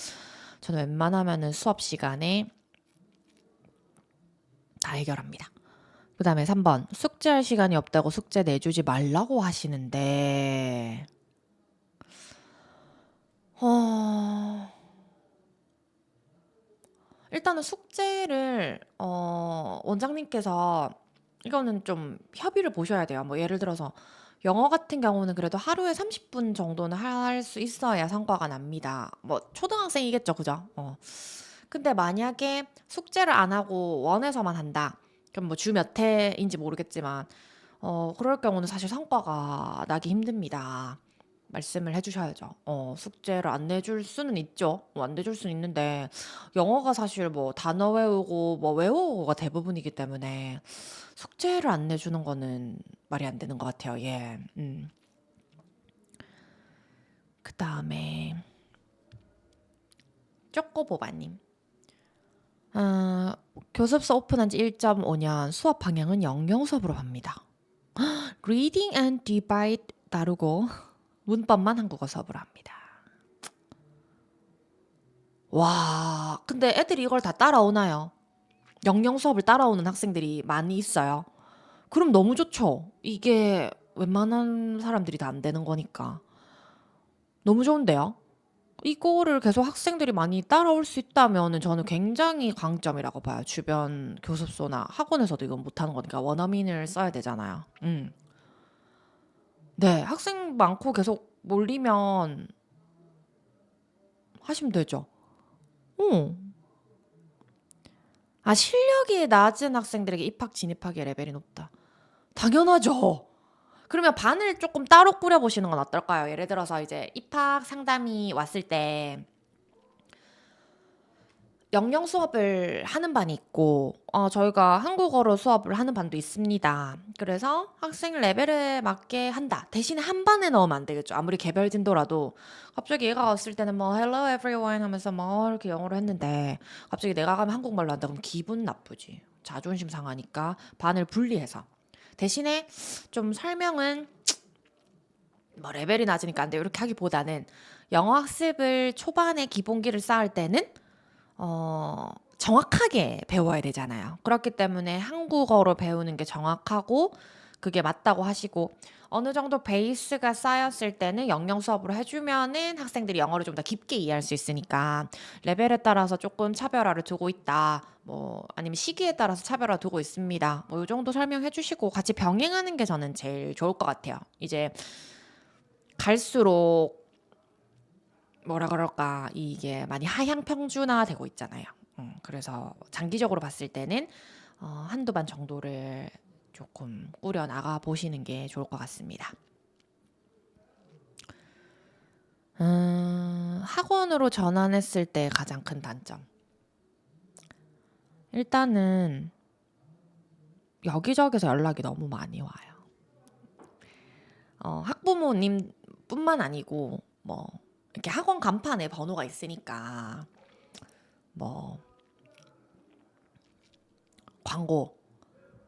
저는 웬만하면은 수업 시간에 다 해결합니다. 그 다음에 3번 숙제할 시간이 없다고 숙제 내주지 말라고 하시는데 일단은 숙제를 원장님께서 이거는 좀 협의를 보셔야 돼요. 뭐 예를 들어서 영어 같은 경우는 그래도 하루에 30분 정도는 할 수 있어야 성과가 납니다. 뭐 초등학생이겠죠, 그죠? 근데 만약에 숙제를 안 하고 원에서만 한다. 그럼 뭐 주 몇 회인지 모르겠지만 그럴 경우는 사실 성과가 나기 힘듭니다. 말씀을 해주셔야죠. 숙제를 안 내줄 수는 있죠. 안 내줄 수는 있는데 영어가 사실 뭐 단어 외우고 뭐 외우고가 대부분이기 때문에 숙제를 안 내주는 거는 말이 안 되는 것 같아요. 예. 그 다음에 쪼꼬보바님. 교습서 오픈한 지 1.5년 수업 방향은 영영 수업으로 합니다. Reading and Divide 다루고 문법만 한국어 수업으로 합니다. 와, 근데 애들이 이걸 다 따라오나요? 영영 수업을 따라오는 학생들이 많이 있어요. 그럼 너무 좋죠. 이게 웬만한 사람들이 다 안 되는 거니까. 너무 좋은데요? 이거를 계속 학생들이 많이 따라올 수 있다면 저는 굉장히 강점이라고 봐요. 주변 교습소나 학원에서도 이건 못하는 거니까 원어민을 써야 되잖아요. 네, 학생 많고 계속 몰리면 하시면 되죠. 어. 실력이 낮은 학생들에게 입학 진입하기 레벨이 높다. 당연하죠. 그러면 반을 조금 따로 꾸려보시는 건 어떨까요? 예를 들어서 이제 입학 상담이 왔을 때 영영 수업을 하는 반이 있고 저희가 한국어로 수업을 하는 반도 있습니다. 그래서 학생 레벨에 맞게 한다. 대신에 한 반에 넣으면 안 되겠죠. 아무리 개별 진도라도 갑자기 얘가 왔을 때는 뭐 hello everyone 하면서 뭐 이렇게 영어로 했는데 갑자기 내가 가면 한국말로 한다. 그럼 기분 나쁘지. 자존심 상하니까 반을 분리해서 대신에 좀 설명은 뭐 레벨이 낮으니까 안 돼요. 이렇게 하기보다는 영어 학습을 초반에 기본기를 쌓을 때는 정확하게 배워야 되잖아요. 그렇기 때문에 한국어로 배우는 게 정확하고 그게 맞다고 하시고 어느 정도 베이스가 쌓였을 때는 영영 수업으로 해주면은 학생들이 영어를 좀 더 깊게 이해할 수 있으니까 레벨에 따라서 조금 차별화를 두고 있다. 뭐 아니면 시기에 따라서 차별화 두고 있습니다. 뭐 이 정도 설명해 주시고 같이 병행하는 게 저는 제일 좋을 것 같아요. 이제 갈수록 뭐라 그럴까 이게 많이 하향 평준화되고 있잖아요. 그래서 장기적으로 봤을 때는 한두 반 정도를 조금 꾸려 나가 보시는 게 좋을 것 같습니다. 학원으로 전환했을 때 가장 큰 단점. 일단은 여기저기서 연락이 너무 많이 와요. 학부모님뿐만 아니고 뭐 이렇게 학원 간판에 번호가 있으니까 뭐 광고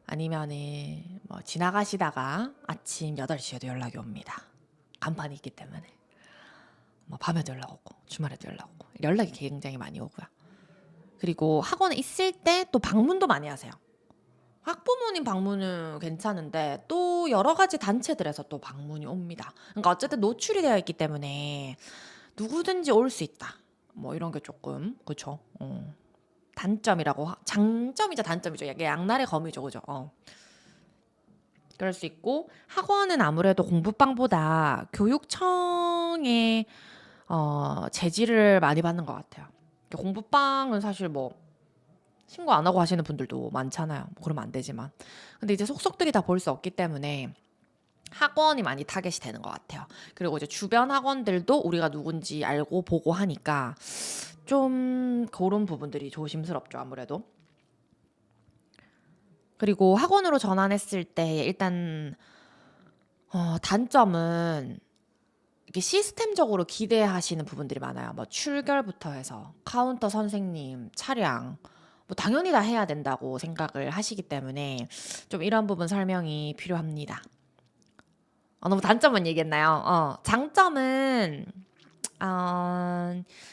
아니면은 뭐 지나가시다가 아침 8시에도 연락이 옵니다. 간판이 있기 때문에. 뭐 밤에도 연락 오고 주말에도 연락 오고 연락이 굉장히 많이 오고요. 그리고 학원에 있을 때 또 방문도 많이 하세요. 학부모님 방문은 괜찮은데 또 여러 가지 단체들에서 또 방문이 옵니다. 그러니까 어쨌든 노출이 되어 있기 때문에 누구든지 올 수 있다. 뭐 이런 게 조금 그쵸. 단점이라고 장점이자 단점이죠. 이게 양날의 검이죠, 그죠? 그럴 수 있고 학원은 아무래도 공부방보다 교육청의 제지를 많이 받는 것 같아요. 공부방은 사실 뭐 신고 안 하고 하시는 분들도 많잖아요. 뭐 그러면 안 되지만. 근데 이제 속속들이 다 볼 수 없기 때문에 학원이 많이 타겟이 되는 것 같아요. 그리고 이제 주변 학원들도 우리가 누군지 알고 보고 하니까 좀 그런 부분들이 조심스럽죠, 아무래도. 그리고 학원으로 전환했을 때 일단 단점은 이게 시스템적으로 기대하시는 부분들이 많아요. 뭐 출결부터 해서 카운터 선생님, 차량, 뭐 당연히 다 해야 된다고 생각을 하시기 때문에 좀 이런 부분 설명이 필요합니다. 너무 단점은 얘기했나요? 장점은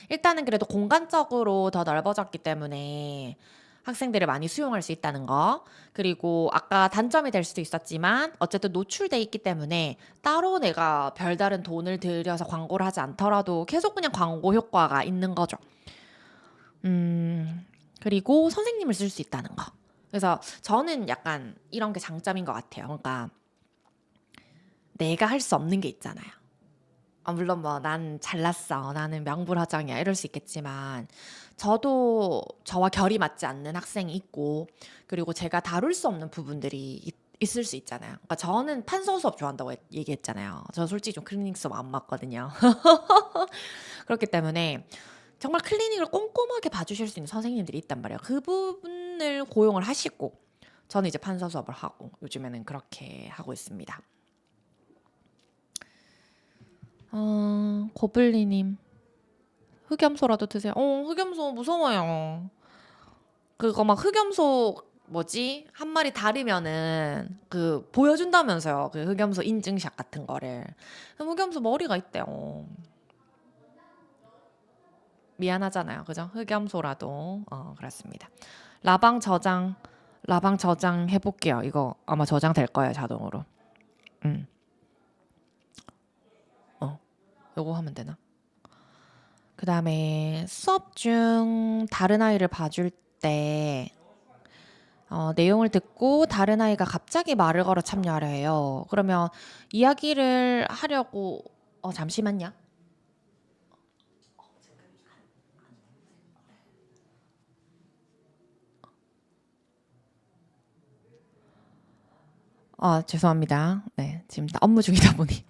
일단은 그래도 공간적으로 더 넓어졌기 때문에 학생들을 많이 수용할 수 있다는 거. 그리고 아까 단점이 될 수도 있었지만 어쨌든 노출돼 있기 때문에 따로 내가 별다른 돈을 들여서 광고를 하지 않더라도 계속 그냥 광고 효과가 있는 거죠. 그리고 선생님을 쓸 수 있다는 거. 그래서 저는 약간 이런 게 장점인 것 같아요. 그러니까 내가 할 수 없는 게 있잖아요. 물론 뭐 난 잘났어. 나는 명불허전이야. 이럴 수 있겠지만 저도 저와 결이 맞지 않는 학생이 있고 그리고 제가 다룰 수 없는 부분들이 있을 수 있잖아요. 그러니까 저는 판서 수업 좋아한다고 얘기했잖아요. 저 솔직히 좀 클리닉 수업 안 맞거든요. 그렇기 때문에 정말 클리닉을 꼼꼼하게 봐주실 수 있는 선생님들이 있단 말이에요. 그분을 고용을 하시고 저는 이제 판서 수업을 하고 요즘에는 그렇게 하고 있습니다. 고블리님 흑염소라도 드세요. 흑염소 무서워요. 그거 막 흑염소 뭐지? 한 마리 다리면은 그 보여준다면서요. 그 흑염소 인증샷 같은 거를. 흑염소 머리가 있대요. 미안하잖아요. 그죠? 흑염소라도. 그렇습니다. 라방 저장 해볼게요. 이거 아마 저장될 거예요. 자동으로. 음. 요거 하면 되나? 그 다음에 수업 중 다른 아이를 봐줄 때 내용을 듣고 다른 아이가 갑자기 말을 걸어 참여하려 해요. 그러면 이야기를 하려고 잠시만요. 죄송합니다. 네, 지금 업무 중이다 보니.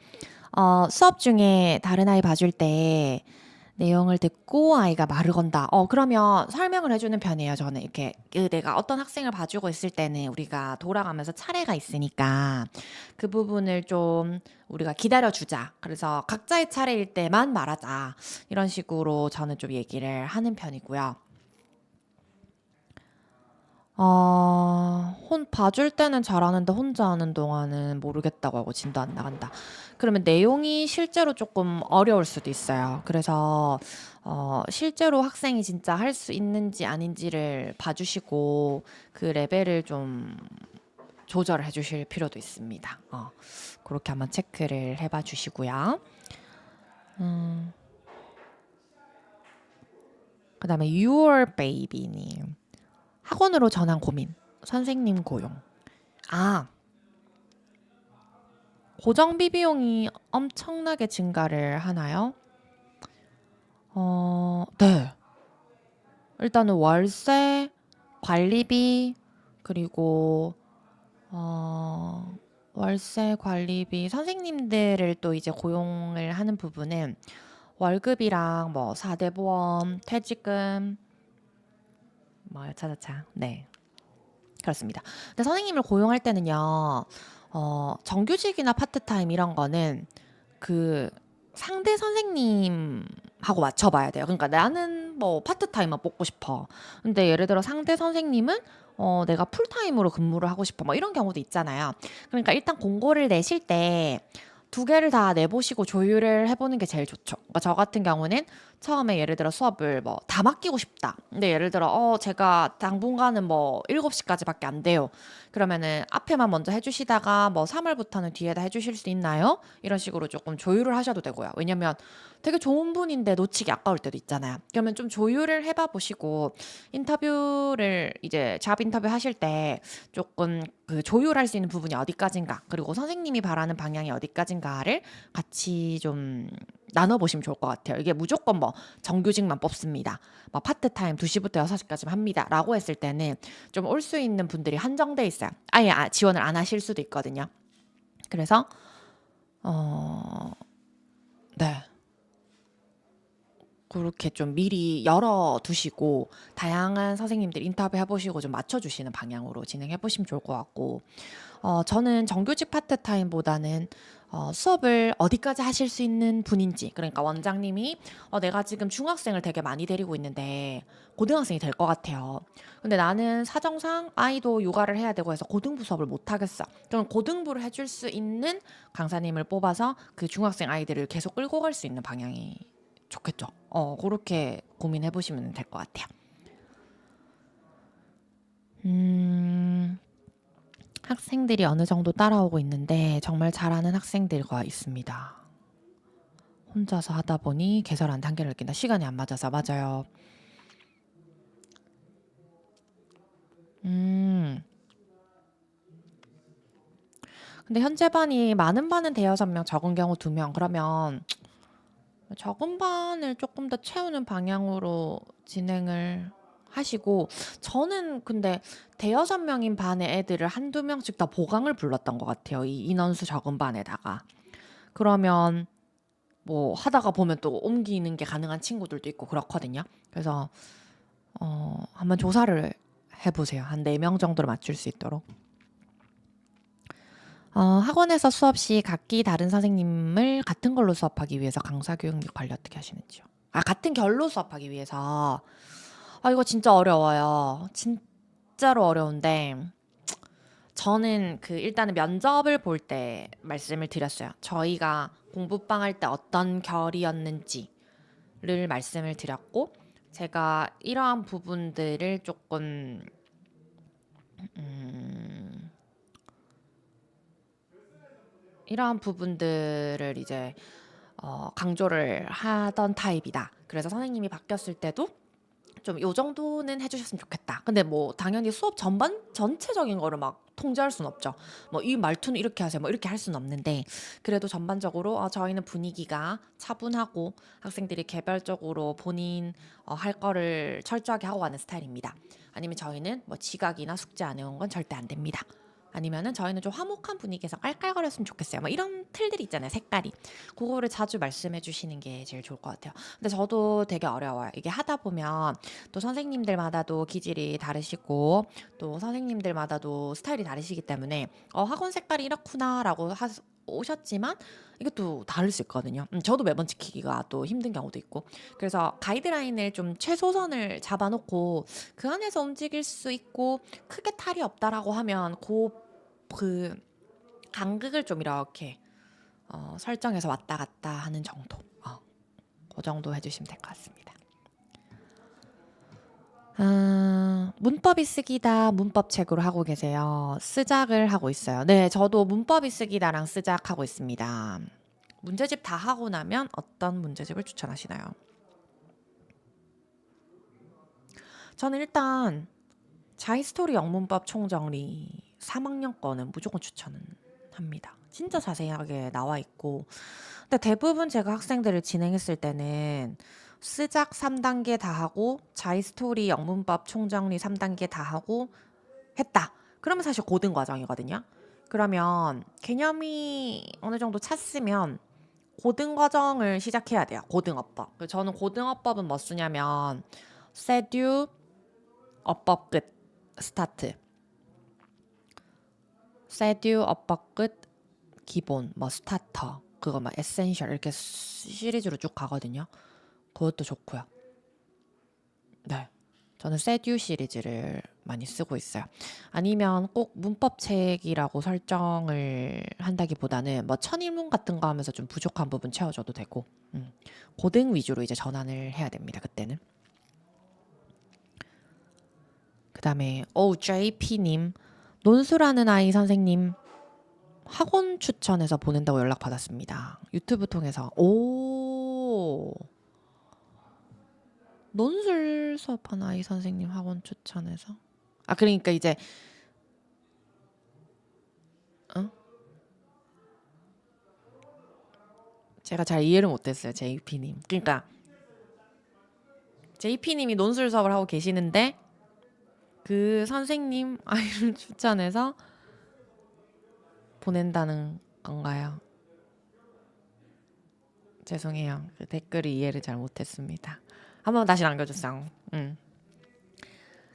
수업 중에 다른 아이 봐줄 때 내용을 듣고 아이가 말을 건다. 그러면 설명을 해주는 편이에요. 저는 이렇게 내가 어떤 학생을 봐주고 있을 때는 우리가 돌아가면서 차례가 있으니까 그 부분을 좀 우리가 기다려주자. 그래서 각자의 차례일 때만 말하자. 이런 식으로 저는 좀 얘기를 하는 편이고요. 봐줄 때는 잘하는데 혼자 하는 동안은 모르겠다고 하고 진도 안 나간다. 그러면 내용이 실제로 조금 어려울 수도 있어요. 그래서 실제로 학생이 진짜 할 수 있는지 아닌지를 봐주시고 그 레벨을 좀 조절해 주실 필요도 있습니다. 그렇게 한번 체크를 해봐 주시고요. 그 다음에 Your Baby님. 학원으로 전환 고민. 선생님 고용. 고정비 비용이 엄청나게 증가를 하나요? 네. 일단은 월세, 관리비, 그리고 월세, 관리비, 선생님들을 또 이제 고용을 하는 부분은 월급이랑 뭐 4대 보험, 퇴직금, 뭐 차차차. 네. 그렇습니다. 근데 선생님을 고용할 때는요, 정규직이나 파트타임 이런 거는 그 상대 선생님하고 맞춰봐야 돼요. 그러니까 나는 뭐 파트타임만 뽑고 싶어. 근데 예를 들어 상대 선생님은 내가 풀타임으로 근무를 하고 싶어. 뭐 이런 경우도 있잖아요. 그러니까 일단 공고를 내실 때 두 개를 다 내보시고 조율을 해보는 게 제일 좋죠. 그러니까 저 같은 경우는 처음에 예를 들어 수업을 뭐 다 맡기고 싶다. 근데 예를 들어 제가 당분간은 뭐 7시까지밖에 안 돼요. 그러면은 앞에만 먼저 해주시다가 뭐 3월부터는 뒤에다 해주실 수 있나요? 이런 식으로 조금 조율을 하셔도 되고요. 왜냐면 되게 좋은 분인데 놓치기 아까울 때도 있잖아요. 그러면 좀 조율을 해봐 보시고 인터뷰를 이제 잡 인터뷰 하실 때 조금 그 조율할 수 있는 부분이 어디까진가, 그리고 선생님이 바라는 방향이 어디까진가를 같이 좀 나눠보시면 좋을 것 같아요. 이게 무조건 뭐 정규직만 뽑습니다, 뭐 파트타임 2시부터 6시까지 합니다 라고 했을 때는 좀 올 수 있는 분들이 한정돼 있어요. 아예 지원을 안 하실 수도 있거든요. 그래서 네, 그렇게 좀 미리 열어두시고 다양한 선생님들 인터뷰 해보시고 좀 맞춰주시는 방향으로 진행해보시면 좋을 것 같고, 저는 정규직 파트타임보다는 수업을 어디까지 하실 수 있는 분인지, 그러니까 원장님이 내가 지금 중학생을 되게 많이 데리고 있는데 고등학생이 될 것 같아요. 근데 나는 사정상 아이도 육아를 해야 되고 해서 고등부 수업을 못 하겠어. 그럼 고등부를 해줄 수 있는 강사님을 뽑아서 그 중학생 아이들을 계속 끌고 갈 수 있는 방향이 좋겠죠. 그렇게 고민해 보시면 될 것 같아요. 음, 학생들이 어느 정도 따라오고 있는데 정말 잘하는 학생들과 있습니다. 혼자서 하다 보니 개설한 단계를 느낀다. 시간이 안 맞아서. 맞아요. 음, 근데 현재 반이 많은 반은 대여섯 명, 적은 경우 2명. 그러면 적은 반을 조금 더 채우는 방향으로 진행을 하시고, 저는 근데 대여섯 명인 반의 애들을 한두 명씩 다 보강을 불렀던 것 같아요. 이 인원수 적은 반에다가. 그러면 뭐 하다가 보면 또 옮기는 게 가능한 친구들도 있고 그렇거든요. 그래서 한번 조사를 해보세요. 한 4명 정도로 맞출 수 있도록. 학원에서 수업 시 각기 다른 선생님을 같은 걸로 수업하기 위해서 강사 교육력 관리 어떻게 하시는지요? 같은 결로 수업하기 위해서. 이거 진짜 어려워요. 진짜로 어려운데, 저는 일단은 면접을 볼 때 말씀을 드렸어요. 저희가 공부방 할 때 어떤 결이었는지를 말씀을 드렸고, 제가 이러한 부분들을 조금, 이러한 부분들을 이제 강조를 하던 타입이다. 그래서 선생님이 바뀌었을 때도 좀 요 정도는 해주셨으면 좋겠다. 근데 뭐 당연히 수업 전반 전체적인 거를 막 통제할 수는 없죠. 뭐 이 말투는 이렇게 하세요, 뭐 이렇게 할 수는 없는데, 그래도 전반적으로 저희는 분위기가 차분하고 학생들이 개별적으로 본인 할 거를 철저하게 하고 가는 스타일입니다. 아니면 저희는 뭐 지각이나 숙제 안 해온 건 절대 안 됩니다. 아니면은 저희는 좀 화목한 분위기에서 깔깔거렸으면 좋겠어요. 뭐 이런 틀들이 있잖아요, 색깔이. 그거를 자주 말씀해 주시는 게 제일 좋을 것 같아요. 근데 저도 되게 어려워요. 이게 하다 보면 또 선생님들마다도 기질이 다르시고 또 선생님들마다도 스타일이 다르시기 때문에 학원 색깔이 이렇구나라고 오셨지만 이것도 다를 수 있거든요. 저도 매번 지키기가 또 힘든 경우도 있고. 그래서 가이드라인을 좀 최소선을 잡아놓고 그 안에서 움직일 수 있고 크게 탈이 없다라고 하면 그 간극을 좀 이렇게 설정해서 왔다 갔다 하는 정도. 그 정도 해주시면 될 것 같습니다. 문법이 쓰기다 문법 책으로 하고 계세요? 쓰작을 하고 있어요. 네, 저도 문법이 쓰기다랑 쓰작 하고 있습니다. 문제집 다 하고 나면 어떤 문제집을 추천하시나요? 저는 일단 자이스토리 영문법 총정리 3학년 거는 무조건 추천합니다. 진짜 자세하게 나와 있고, 근데 대부분 제가 학생들을 진행했을 때는 쓰작 3단계 다 하고 자이스토리 영문법 총정리 3단계 다 하고 했다. 그러면 사실 고등 과정이거든요. 그러면 개념이 어느 정도 찼으면 고등 과정을 시작해야 돼요. 고등어법. 저는 고등어법은 뭐 쓰냐면 세듀, 어법 끝, 스타트. 세듀, 어법 끝, 기본, 뭐 스타터, 그거 막 에센셜 이렇게 시리즈로 쭉 가거든요. 그것도 좋고요. 네. 저는 세듀 시리즈를 많이 쓰고 있어요. 아니면 꼭 문법책이라고 설정을 한다기보다는 뭐 천일문 같은 거 하면서 좀 부족한 부분 채워줘도 되고 고등 위주로 이제 전환을 해야 됩니다. 그때는. 그 다음에 JP님 논술하는 아이 선생님 학원 추천해서 보낸다고 연락받았습니다. 유튜브 통해서. 논술 수업하는 아이 선생님 학원 추천해서. 그러니까 이제 제가 잘 이해를 못했어요. JP님. 그러니까 JP님이 논술 수업을 하고 계시는데 그 선생님 아이를 추천해서 보낸다는 건가요? 죄송해요. 그 댓글을 이해를 잘 못했습니다. 한번 다시 남겨주세요.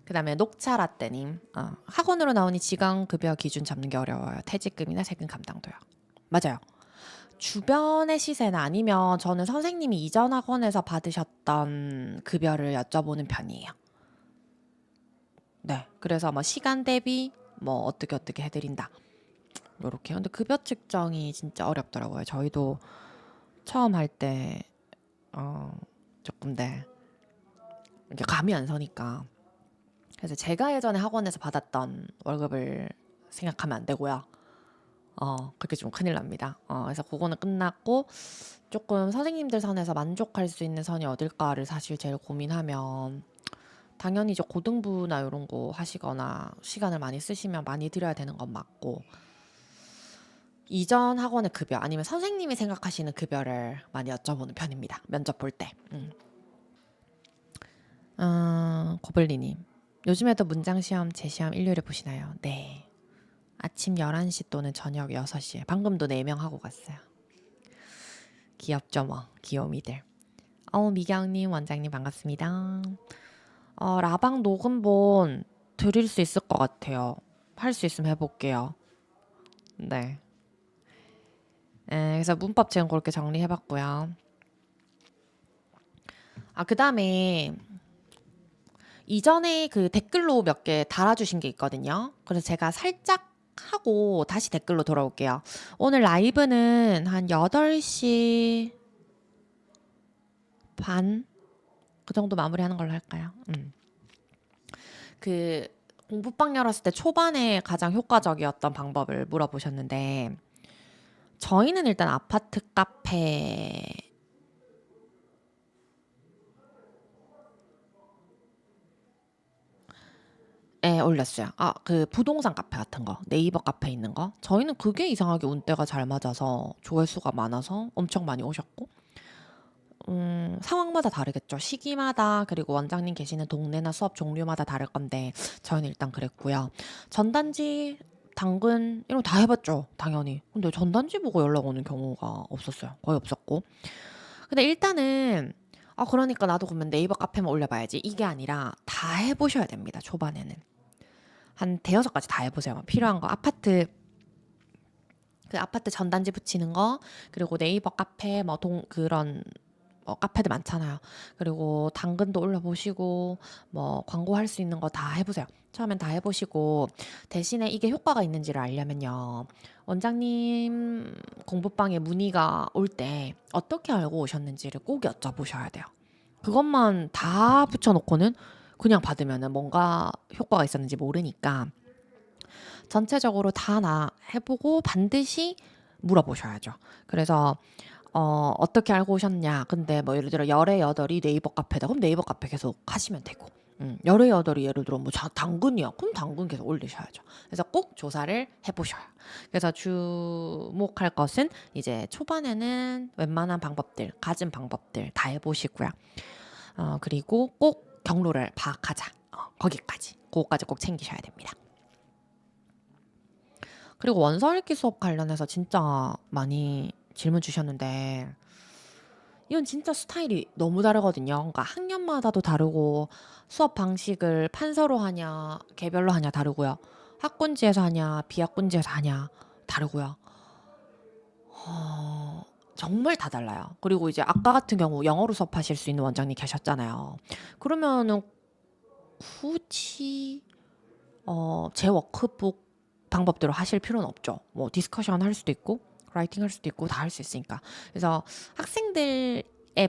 그 다음에 녹차라떼님 학원으로 나오니 지강급여 기준 잡는 게 어려워요. 퇴직금이나 세금 감당도요. 맞아요. 주변의 시세나 아니면 저는 선생님이 이전 학원에서 받으셨던 급여를 여쭤보는 편이에요. 네, 그래서 뭐 시간 대비 뭐 어떻게 해드린다 요렇게. 근데 급여 측정이 진짜 어렵더라고요. 저희도 처음 할 때 조금 이게 감이 안 서니까. 그래서 제가 예전에 학원에서 받았던 월급을 생각하면 안 되고요. 그렇게 좀 큰일 납니다. 그래서 그거는 끝났고 조금 선생님들 선에서 만족할 수 있는 선이 어딜까를 사실 제일 고민하면 당연히 이제 고등부나 이런 거 하시거나 시간을 많이 쓰시면 많이 드려야 되는 건 맞고 이전 학원의 급여 아니면 선생님이 생각하시는 급여를 많이 여쭤보는 편입니다. 면접 볼 때. 고블리님 요즘에도 문장시험, 제시험 일요일에 보시나요? 네. 아침 11시 또는 저녁 6시에 방금도 4명 하고 갔어요. 귀엽죠 뭐 귀요미들. 미경님 원장님 반갑습니다. 라방 녹음본 드릴 수 있을 것 같아요. 할 수 있으면 해볼게요. 네. 그래서 문법 지금 그렇게 정리해봤고요. 그 다음에 이전에 그 댓글로 몇 개 달아주신 게 있거든요. 그래서 제가 살짝 하고 다시 댓글로 돌아올게요. 오늘 라이브는 한 8시 반? 그 정도 마무리하는 걸로 할까요? 그 공부방 열었을 때 초반에 가장 효과적이었던 방법을 물어보셨는데 저희는 일단 아파트 카페 올렸어요. 그 부동산 카페 같은 거, 네이버 카페 있는 거. 저희는 그게 이상하게 운대가 잘 맞아서 조회수가 많아서 엄청 많이 오셨고 상황마다 다르겠죠. 시기마다 그리고 원장님 계시는 동네나 수업 종류마다 다를 건데 저희는 일단 그랬고요. 전단지, 당근 이런 거 다 해봤죠. 당연히. 근데 전단지 보고 연락 오는 경우가 없었어요. 거의 없었고. 근데 일단은 그러니까 나도 그러면 네이버 카페만 올려봐야지 이게 아니라 다 해보셔야 됩니다. 초반에는. 한 대여섯 가지 다 해보세요. 필요한 거 아파트 전단지 붙이는 거 그리고 네이버 카페 그런 카페들 많잖아요. 그리고 당근도 올려보시고 뭐 광고할 수 있는 거 다 해보세요. 처음엔 다 해보시고 대신에 이게 효과가 있는지를 알려면요. 원장님 공부방에 문의가 올 때 어떻게 알고 오셨는지를 꼭 여쭤보셔야 돼요. 그것만 다 붙여놓고는 그냥 받으면은 뭔가 효과가 있었는지 모르니까 전체적으로 다 해보고 반드시 물어보셔야죠. 그래서 어떻게 알고 오셨냐. 근데 뭐 예를 들어 열의 여덟이 네이버 카페다. 그럼 네이버 카페 계속 하시면 되고. 열의 여덟이 예를 들어 뭐 당근이요. 그럼 당근 계속 올리셔야죠. 그래서 꼭 조사를 해보셔요. 그래서 주목할 것은 이제 초반에는 웬만한 방법들, 갖은 방법들 다 해보시고요. 그리고 꼭 경로를 파악하자. 거기까지. 그거까지 꼭 챙기셔야 됩니다. 그리고 원서 읽기 수업 관련해서 진짜 많이 질문 주셨는데 이건 진짜 스타일이 너무 다르거든요. 그러니까 학년마다도 다르고 수업 방식을 판서로 하냐 개별로 하냐 다르고요. 학군지에서 하냐 비학군지에서 하냐 다르고요. 정말 다 달라요. 그리고 이제 아까 같은 경우 영어로 수업하실 수 있는 원장님 계셨잖아요. 그러면은 굳이 제 워크북 방법대로 하실 필요는 없죠. 뭐 디스커션 할 수도 있고 라이팅 할 수도 있고 다 할 수 있으니까. 그래서 학생들의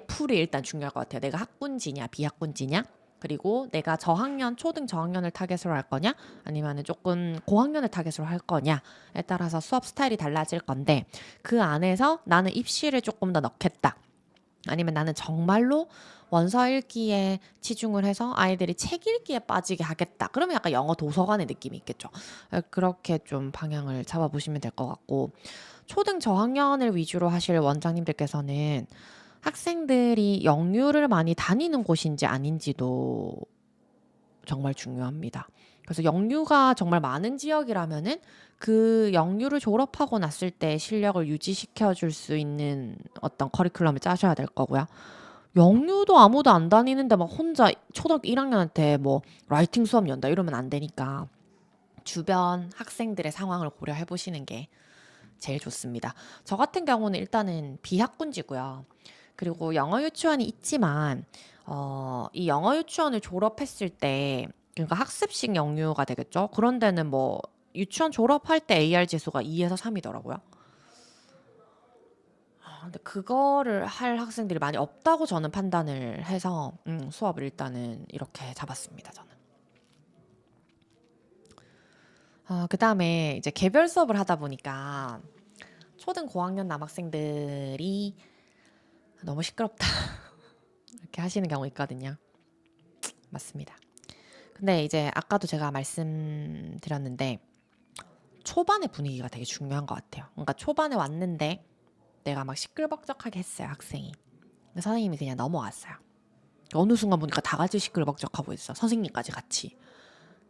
풀이 일단 중요할 것 같아요. 내가 학군지냐 비학군지냐, 그리고 내가 저학년 초등 저학년을 타겟으로 할 거냐 아니면은 조금 고학년을 타겟으로 할 거냐에 따라서 수업 스타일이 달라질 건데, 그 안에서 나는 입시를 조금 더 넣겠다, 아니면 나는 정말로 원서 읽기에 치중을 해서 아이들이 책 읽기에 빠지게 하겠다. 그러면 약간 영어 도서관의 느낌이 있겠죠. 그렇게 좀 방향을 잡아보시면 될 것 같고, 초등 저학년을 위주로 하실 원장님들께서는 학생들이 영유를 많이 다니는 곳인지 아닌지도 정말 중요합니다. 그래서 영유가 정말 많은 지역이라면은 그 영유를 졸업하고 났을 때 실력을 유지시켜 줄 수 있는 어떤 커리큘럼을 짜셔야 될 거고요. 영유도 아무도 안 다니는데 막 혼자 초등학교 1학년한테 뭐 라이팅 수업 연다 이러면 안 되니까 주변 학생들의 상황을 고려해 보시는 게 제일 좋습니다. 저 같은 경우는 일단은 비학군지고요. 그리고 영어 유치원이 있지만 이 영어 유치원을 졸업했을 때, 그러니까 학습식 영유가 되겠죠. 그런 데는 뭐 유치원 졸업할 때 AR 지수가 2에서 3이더라고요. 근데 그거를 할 학생들이 많이 없다고 저는 판단을 해서 수업을 일단은 이렇게 잡았습니다, 저는. 그다음에 이제 개별 수업을 하다 보니까 초등 고학년 남학생들이 너무 시끄럽다 이렇게 하시는 경우 있거든요. 맞습니다. 근데 이제 아까도 제가 말씀드렸는데 초반의 분위기가 되게 중요한 것 같아요. 그러니까 초반에 왔는데 내가 막 시끌벅적하게 했어요, 학생이. 근데 선생님이 그냥 넘어왔어요. 어느 순간 보니까 다 같이 시끌벅적하고 있어, 선생님까지 같이.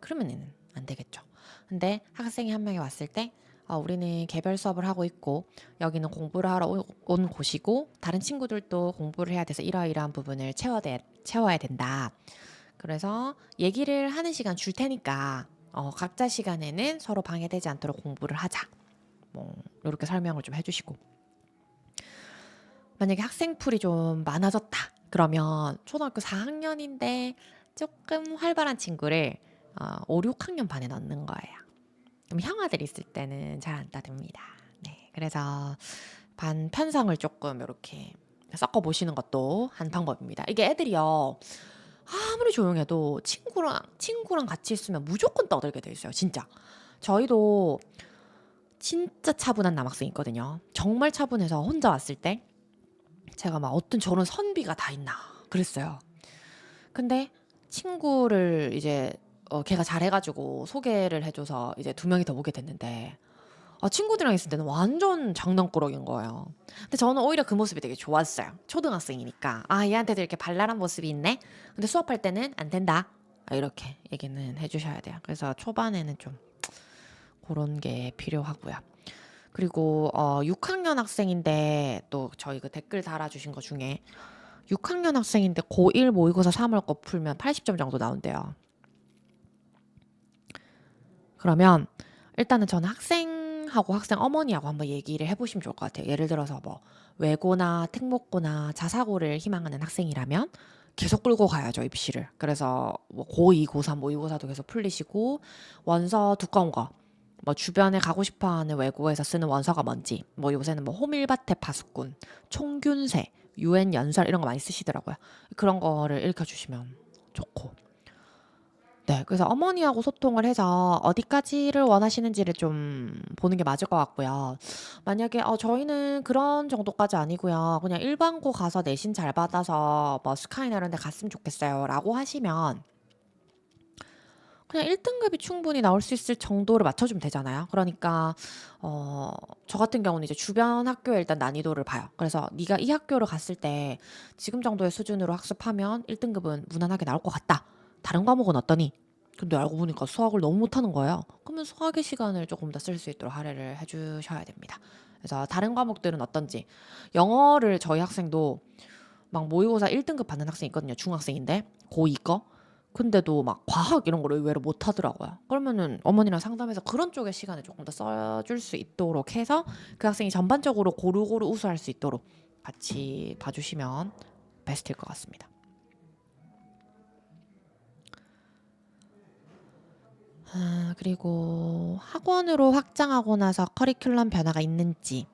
그러면은 안 되겠죠. 근데 학생이 한 명이 왔을 때 우리는 개별 수업을 하고 있고 여기는 공부를 하러 온 곳이고 다른 친구들도 공부를 해야 돼서 이러이러한 부분을 채워야 된다. 그래서 얘기를 하는 시간 줄 테니까 각자 시간에는 서로 방해되지 않도록 공부를 하자. 뭐 이렇게 설명을 좀 해주시고, 만약에 학생풀이 좀 많아졌다 그러면 초등학교 4학년인데 조금 활발한 친구를 5, 6학년 반에 넣는 거예요. 그럼 형아들 있을 때는 잘 안 따릅니다. 네, 그래서 반 편성을 조금 이렇게 섞어 보시는 것도 한 방법입니다. 이게 애들이요, 아무리 조용해도 친구랑 같이 있으면 무조건 떠들게 돼 있어요, 진짜. 저희도 진짜 차분한 남학생 있거든요. 정말 차분해서 혼자 왔을 때 제가 막 어떤 저런 선비가 다 있나 그랬어요. 근데 친구를 이제 걔가 잘해가지고 소개를 해줘서 이제 2명이 더 오게 됐는데, 친구들이랑 있을 때는 완전 장난꾸러기인 거예요. 근데 저는 오히려 그 모습이 되게 좋았어요. 초등학생이니까 얘한테도 이렇게 발랄한 모습이 있네. 근데 수업할 때는 안 된다, 이렇게 얘기는 해주셔야 돼요. 그래서 초반에는 좀 그런 게 필요하고요. 그리고 6학년 학생인데, 또 저희 그 댓글 달아주신 거 중에 6학년 학생인데 고1 모의고사 3월 거 풀면 80점 정도 나온대요. 그러면 일단은 저는 학생하고 학생 어머니하고 한번 얘기를 해보시면 좋을 것 같아요. 예를 들어서 뭐 외고나 특목고나 자사고를 희망하는 학생이라면 계속 끌고 가야죠, 입시를. 그래서 뭐 고2, 고3 모의고사도 계속 풀리시고, 원서 두꺼운 거, 뭐 주변에 가고 싶어하는 외고에서 쓰는 원서가 뭔지, 뭐 요새는 뭐 호밀밭의 파수꾼, 총균세, 유엔 연설 이런 거 많이 쓰시더라고요. 그런 거를 읽혀주시면 좋고. 네, 그래서 어머니하고 소통을 해서 어디까지를 원하시는지를 좀 보는 게 맞을 것 같고요. 만약에 저희는 그런 정도까지 아니고요, 그냥 일반고 가서 내신 잘 받아서 뭐 스카이나 이런 데 갔으면 좋겠어요 라고 하시면 그냥 1등급이 충분히 나올 수 있을 정도를 맞춰주면 되잖아요. 그러니까 저 같은 경우는 이제 주변 학교에 일단 난이도를 봐요. 그래서 네가 이 학교를 갔을 때 지금 정도의 수준으로 학습하면 1등급은 무난하게 나올 것 같다. 다른 과목은 어떠니? 근데 알고 보니까 수학을 너무 못하는 거예요. 그러면 수학의 시간을 조금 더 쓸 수 있도록 할애를 해주셔야 됩니다. 그래서 다른 과목들은 어떤지, 영어를 저희 학생도 막 모의고사 1등급 받는 학생 있거든요. 중학생인데 고2 거. 근데도 막 과학 이런 거를 의외로 못 하더라고요. 그러면은 어머니랑 상담해서 그런 쪽의 시간을 조금 더 써줄 수 있도록 해서 그 학생이 전반적으로 고루고루 우수할 수 있도록 같이 봐주시면 베스트일 것 같습니다. 그리고 학원으로 확장하고 나서 커리큘럼 변화가 있는지.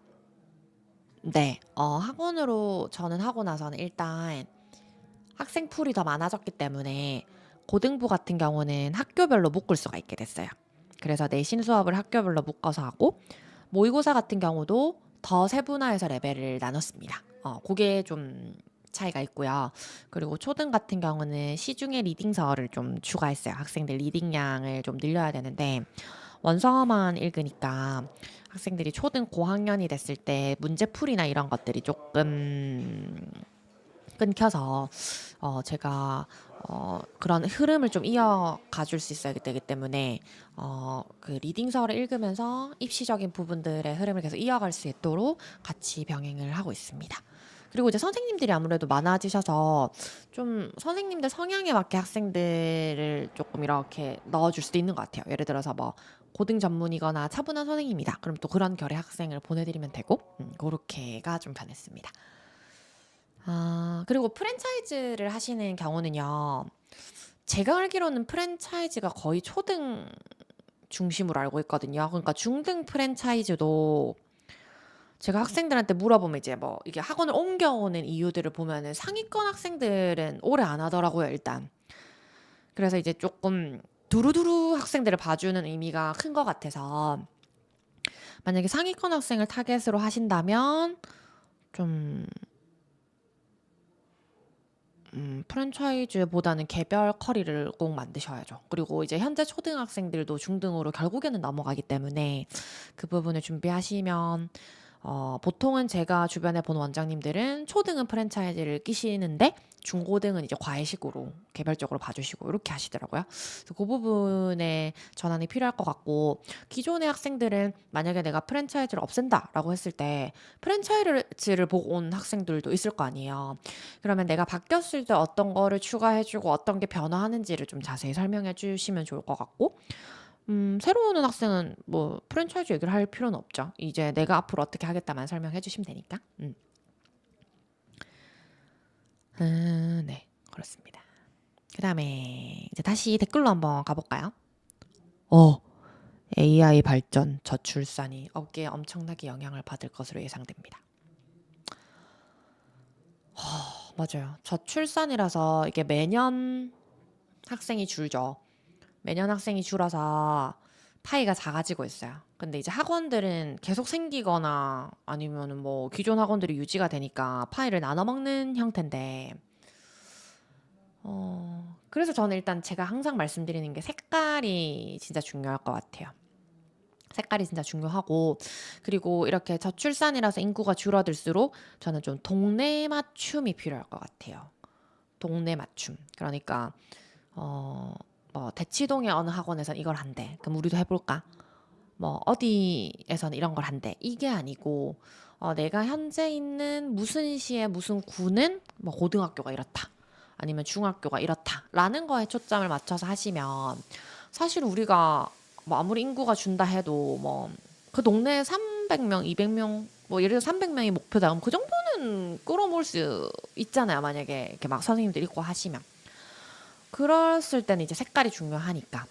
네. 학원으로 저는 하고 나서는 일단 학생 풀이 더 많아졌기 때문에 고등부 같은 경우는 학교별로 묶을 수가 있게 됐어요. 그래서 내신 수업을 학교별로 묶어서 하고 모의고사 같은 경우도 더 세분화해서 레벨을 나눴습니다. 그게 좀 차이가 있고요. 그리고 초등 같은 경우는 시중에 리딩서를 좀 추가했어요. 학생들 리딩량을 좀 늘려야 되는데 원서만 읽으니까 학생들이 초등 고학년이 됐을 때 문제풀이나 이런 것들이 조금 끊겨서 제가 그런 흐름을 좀 이어가 줄 수 있어야 되기 때문에 그 리딩서를 읽으면서 입시적인 부분들의 흐름을 계속 이어갈 수 있도록 같이 병행을 하고 있습니다. 그리고 이제 선생님들이 아무래도 많아지셔서 좀 선생님들 성향에 맞게 학생들을 조금 이렇게 넣어줄 수도 있는 것 같아요. 예를 들어서 뭐 고등 전문이거나 차분한 선생님이다. 그럼 또 그런 결의 학생을 보내드리면 되고 그렇게가 좀 변했습니다. 그리고 프랜차이즈를 하시는 경우는요. 제가 알기로는 프랜차이즈가 거의 초등 중심으로 알고 있거든요. 그러니까 중등 프랜차이즈도 제가 학생들한테 물어보면 이제 뭐 이게 학원을 옮겨오는 이유들을 보면은 상위권 학생들은 오래 안 하더라고요, 일단. 그래서 이제 조금 두루두루 학생들을 봐주는 의미가 큰 것 같아서 만약에 상위권 학생을 타겟으로 하신다면 좀 프랜차이즈보다는 개별 커리를 꼭 만드셔야죠. 그리고 이제 현재 초등학생들도 중등으로 결국에는 넘어가기 때문에 그 부분을 준비하시면 보통은 제가 주변에 본 원장님들은 초등은 프랜차이즈를 끼시는데 중고등은 이제 과외식으로 개별적으로 봐주시고 이렇게 하시더라고요. 그래서 그 부분에 전환이 필요할 것 같고 기존의 학생들은 만약에 내가 프랜차이즈를 없앤다라고 했을 때 프랜차이즈를 보고 온 학생들도 있을 거 아니에요. 그러면 내가 바뀌었을 때 어떤 거를 추가해주고 어떤 게 변화하는지를 좀 자세히 설명해 주시면 좋을 것 같고 새로 오는 학생은 뭐 프랜차이즈 얘기를 할 필요는 없죠. 이제 내가 앞으로 어떻게 하겠다만 설명해 주시면 되니까. 네, 그렇습니다. 그 다음에 이제 다시 댓글로 한번 가볼까요? AI 발전, 저출산이 업계에 엄청나게 영향을 받을 것으로 예상됩니다. 맞아요. 저출산이라서 이게 매년 학생이 줄죠. 매년 학생이 줄어서 파이가 작아지고 있어요. 근데 이제 학원들은 계속 생기거나 아니면은 뭐 기존 학원들이 유지가 되니까 파이를 나눠 먹는 형태인데, 그래서 저는 일단 제가 항상 말씀드리는 게 색깔이 진짜 중요할 것 같아요. 색깔이 진짜 중요하고, 그리고 이렇게 저출산이라서 인구가 줄어들수록 저는 좀 동네 맞춤이 필요할 것 같아요. 동네 맞춤. 그러니까, 뭐, 대치동의 어느 학원에선 이걸 한대. 그럼 우리도 해볼까? 뭐, 어디에서는 이런 걸 한대. 이게 아니고, 내가 현재 있는 무슨 시의 무슨 구는 뭐 고등학교가 이렇다. 아니면 중학교가 이렇다. 라는 거에 초점을 맞춰서 하시면, 사실 우리가 뭐 아무리 인구가 준다 해도 뭐, 그 동네에 300명, 200명, 뭐 예를 들어 300명이 목표다. 그럼 그 정도는 끌어모을 수 있잖아요. 만약에 이렇게 막 선생님들 있고 하시면. 그랬을 때는 이제 색깔이 중요하니까.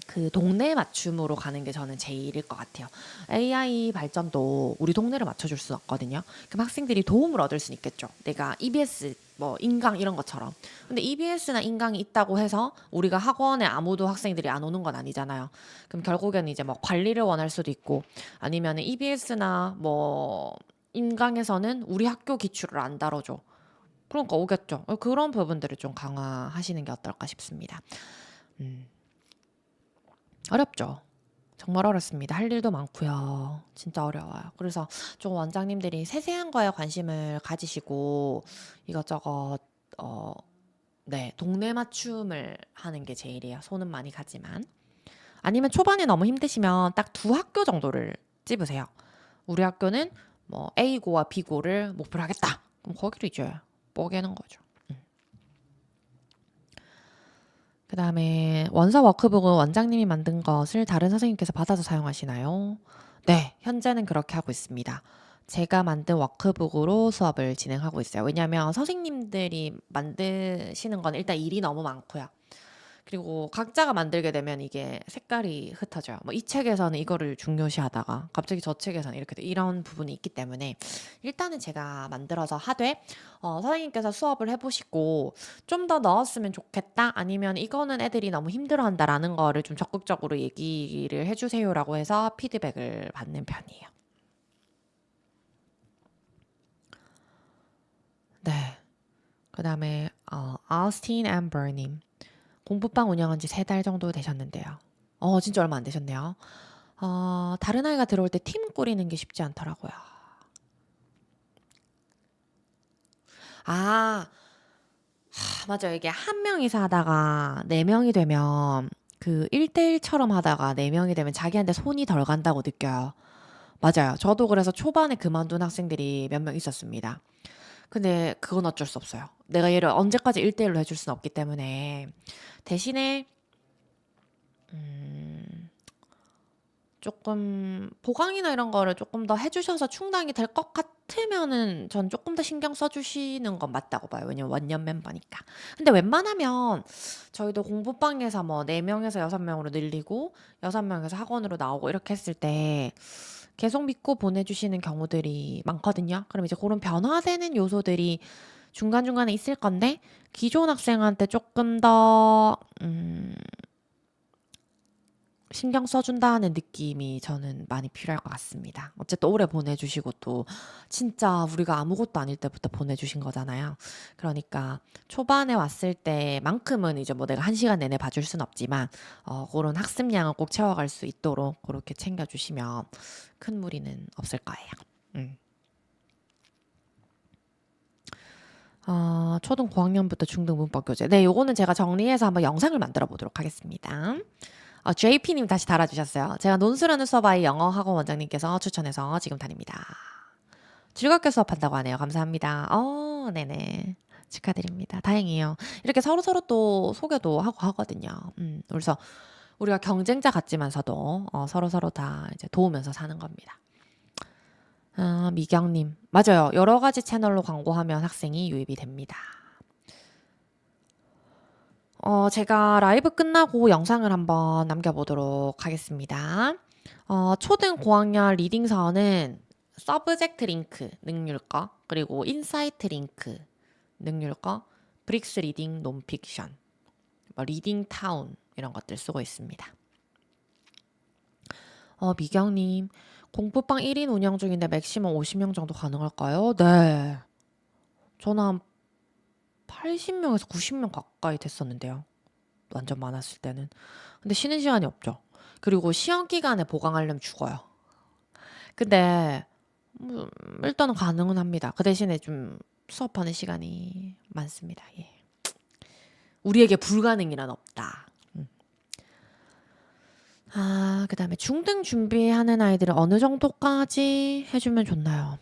그 동네 맞춤으로 가는 게 저는 제일일 것 같아요. AI 발전도 우리 동네를 맞춰줄 수 없거든요. 그럼 학생들이 도움을 얻을 수 있겠죠. 내가 EBS, 뭐 인강 이런 것처럼. 근데 EBS나 인강이 있다고 해서 우리가 학원에 아무도 학생들이 안 오는 건 아니잖아요. 그럼 결국에는 이제 뭐 관리를 원할 수도 있고 아니면 EBS나 뭐 인강에서는 우리 학교 기출을 안 다뤄줘. 그러니까 오겠죠. 그런 부분들을 좀 강화하시는 게 어떨까 싶습니다. 음. 어렵죠. 정말 어렵습니다. 할 일도 많고요. 진짜 어려워요. 그래서 좀 원장님들이 세세한 거에 관심을 가지시고 이것저것 어, 네, 동네 맞춤을 하는 게 제일이에요. 손은 많이 가지만. 아니면 초반에 너무 힘드시면 딱 두 학교 정도를 찝으세요. 우리 학교는 뭐 A고와 B고를 목표로 하겠다. 그럼 거기로 이제 뽀개는 거죠. 그 다음에 원서 워크북은 원장님이 만든 것을 다른 선생님께서 받아서 사용하시나요? 네, 현재는 그렇게 하고 있습니다. 제가 만든 워크북으로 수업을 진행하고 있어요. 왜냐하면 선생님들이 만드시는 건 일단 일이 너무 많고요. 그리고 각자가 만들게 되면 이게 색깔이 흩어져요. 뭐 이 책에서는 이거를 중요시하다가 갑자기 저 책에서는 이렇게 이런 부분이 있기 때문에 일단은 제가 만들어서 하되 선생님께서 수업을 해보시고 좀 더 넣었으면 좋겠다 아니면 이거는 애들이 너무 힘들어한다라는 거를 좀 적극적으로 얘기를 해주세요라고 해서 피드백을 받는 편이에요. 네. 그 다음에 아우스틴 앰버님 공부방 운영한 지 3달 정도 되셨는데요. 진짜 얼마 안 되셨네요. 다른 아이가 들어올 때 팀 꾸리는 게 쉽지 않더라고요. 아, 맞아요. 이게 한 명이서 하다가 네 명이 되면 그 1대1처럼 하다가 네 명이 되면 자기한테 손이 덜 간다고 느껴요. 맞아요. 저도 그래서 초반에 그만둔 학생들이 몇 명 있었습니다. 근데 그건 어쩔 수 없어요. 내가 얘를 언제까지 1대1로 해줄 수는 없기 때문에 대신에 음, 조금 보강이나 이런 거를 조금 더 해주셔서 충당이 될 것 같으면은 전 조금 더 신경 써주시는 건 맞다고 봐요. 왜냐면 원년 멤버니까. 근데 웬만하면 저희도 공부방에서 뭐 4명에서 6명으로 늘리고 6명에서 학원으로 나오고 이렇게 했을 때 계속 믿고 보내주시는 경우들이 많거든요. 그럼 이제 그런 변화되는 요소들이 중간중간에 있을 건데 기존 학생한테 조금 더 신경 써준다는 느낌이 저는 많이 필요할 것 같습니다. 어쨌든 오래 보내주시고 또 진짜 우리가 아무것도 아닐 때부터 보내주신 거잖아요. 그러니까 초반에 왔을 때만큼은 이제 뭐 내가 1시간 내내 봐줄 순 없지만 그런 학습량을 꼭 채워갈 수 있도록 그렇게 챙겨주시면 큰 무리는 없을 거예요. 음. 초등 고학년부터 중등 문법 교재. 네, 요거는 제가 정리해서 한번 영상을 만들어 보도록 하겠습니다. JP님 다시 달아주셨어요. 제가 논술하는 수업아이 영어 학원 원장님께서 추천해서 지금 다닙니다. 즐겁게 수업한다고 하네요. 감사합니다. 네네. 축하드립니다. 다행이에요. 이렇게 서로서로 또 소개도 하고 하거든요. 그래서 우리가 경쟁자 같지만서도 서로서로 다 이제 도우면서 사는 겁니다. 미경님. 맞아요. 여러 가지 채널로 광고하면 학생이 유입이 됩니다. 제가 라이브 끝나고 영상을 한번 남겨보도록 하겠습니다. 초등 고학년 리딩 사원은 서브젝트 링크 능률과 그리고 인사이트 링크 능률과 브릭스 리딩 논픽션, 뭐 리딩 타운 이런 것들 쓰고 있습니다. 미경님 공부방 1인 운영 중인데 맥시멈 50명 정도 가능할까요? 네. 저는 한 80명에서 90명 가까이 됐었는데요. 완전 많았을 때는. 근데 쉬는 시간이 없죠. 그리고 시험 기간에 보강하려면 죽어요. 근데 일단은 가능은 합니다. 그 대신에 좀 수업하는 시간이 많습니다. 예. 우리에게 불가능이란 없다. 그다음에 중등 준비하는 아이들은 어느 정도까지 해주면 좋나요?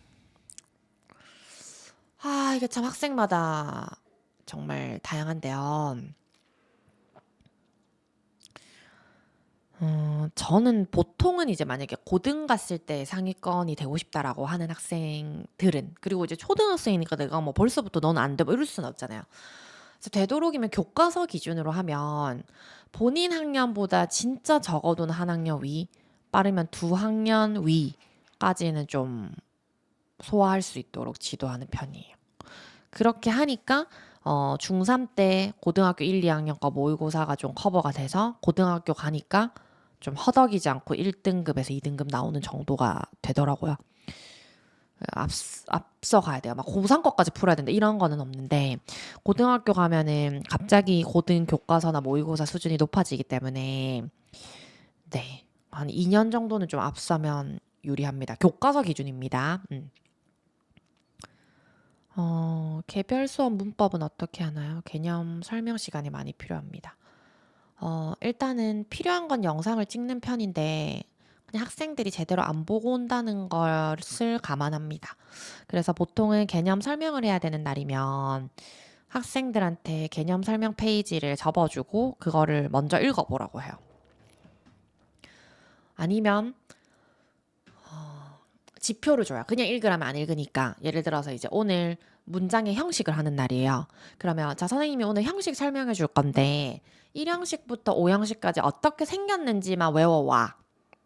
이게 참 학생마다 정말 다양한데요. 저는 보통은 이제 만약에 고등 갔을 때 상위권이 되고 싶다라고 하는 학생들은, 그리고 이제 초등학생이니까 내가 뭐 벌써부터 너는 안 돼, 뭐 이럴 수는 없잖아요. 그래서 되도록이면 교과서 기준으로 하면 본인 학년보다 진짜 적어도는 한 학년 위, 빠르면 2학년 위까지는 좀 소화할 수 있도록 지도하는 편이에요. 그렇게 하니까 중3 때 고등학교 1, 2학년과 모의고사가 좀 커버가 돼서 고등학교 가니까 좀 허덕이지 않고 1등급에서 2등급 나오는 정도가 되더라고요. 앞서 가야 돼요. 막 고3 거까지 풀어야 되는데 이런 거는 없는데 고등학교 가면은 갑자기 고등 교과서나 모의고사 수준이 높아지기 때문에 네. 한 2년 정도는 좀 앞서면 유리합니다. 교과서 기준입니다. 개별 수업 문법은 어떻게 하나요? 개념 설명 시간이 많이 필요합니다. 일단은 필요한 건 영상을 찍는 편인데 그냥 학생들이 제대로 안 보고 온다는 것을 감안합니다. 그래서 보통은 개념 설명을 해야 되는 날이면 학생들한테 개념 설명 페이지를 접어주고 그거를 먼저 읽어보라고 해요. 아니면 지표를 줘요. 그냥 읽으라면 안 읽으니까. 예를 들어서 이제 오늘 문장의 형식을 하는 날이에요. 그러면 자, 선생님이 오늘 형식 설명해 줄 건데 1형식부터 5형식까지 어떻게 생겼는지만 외워와.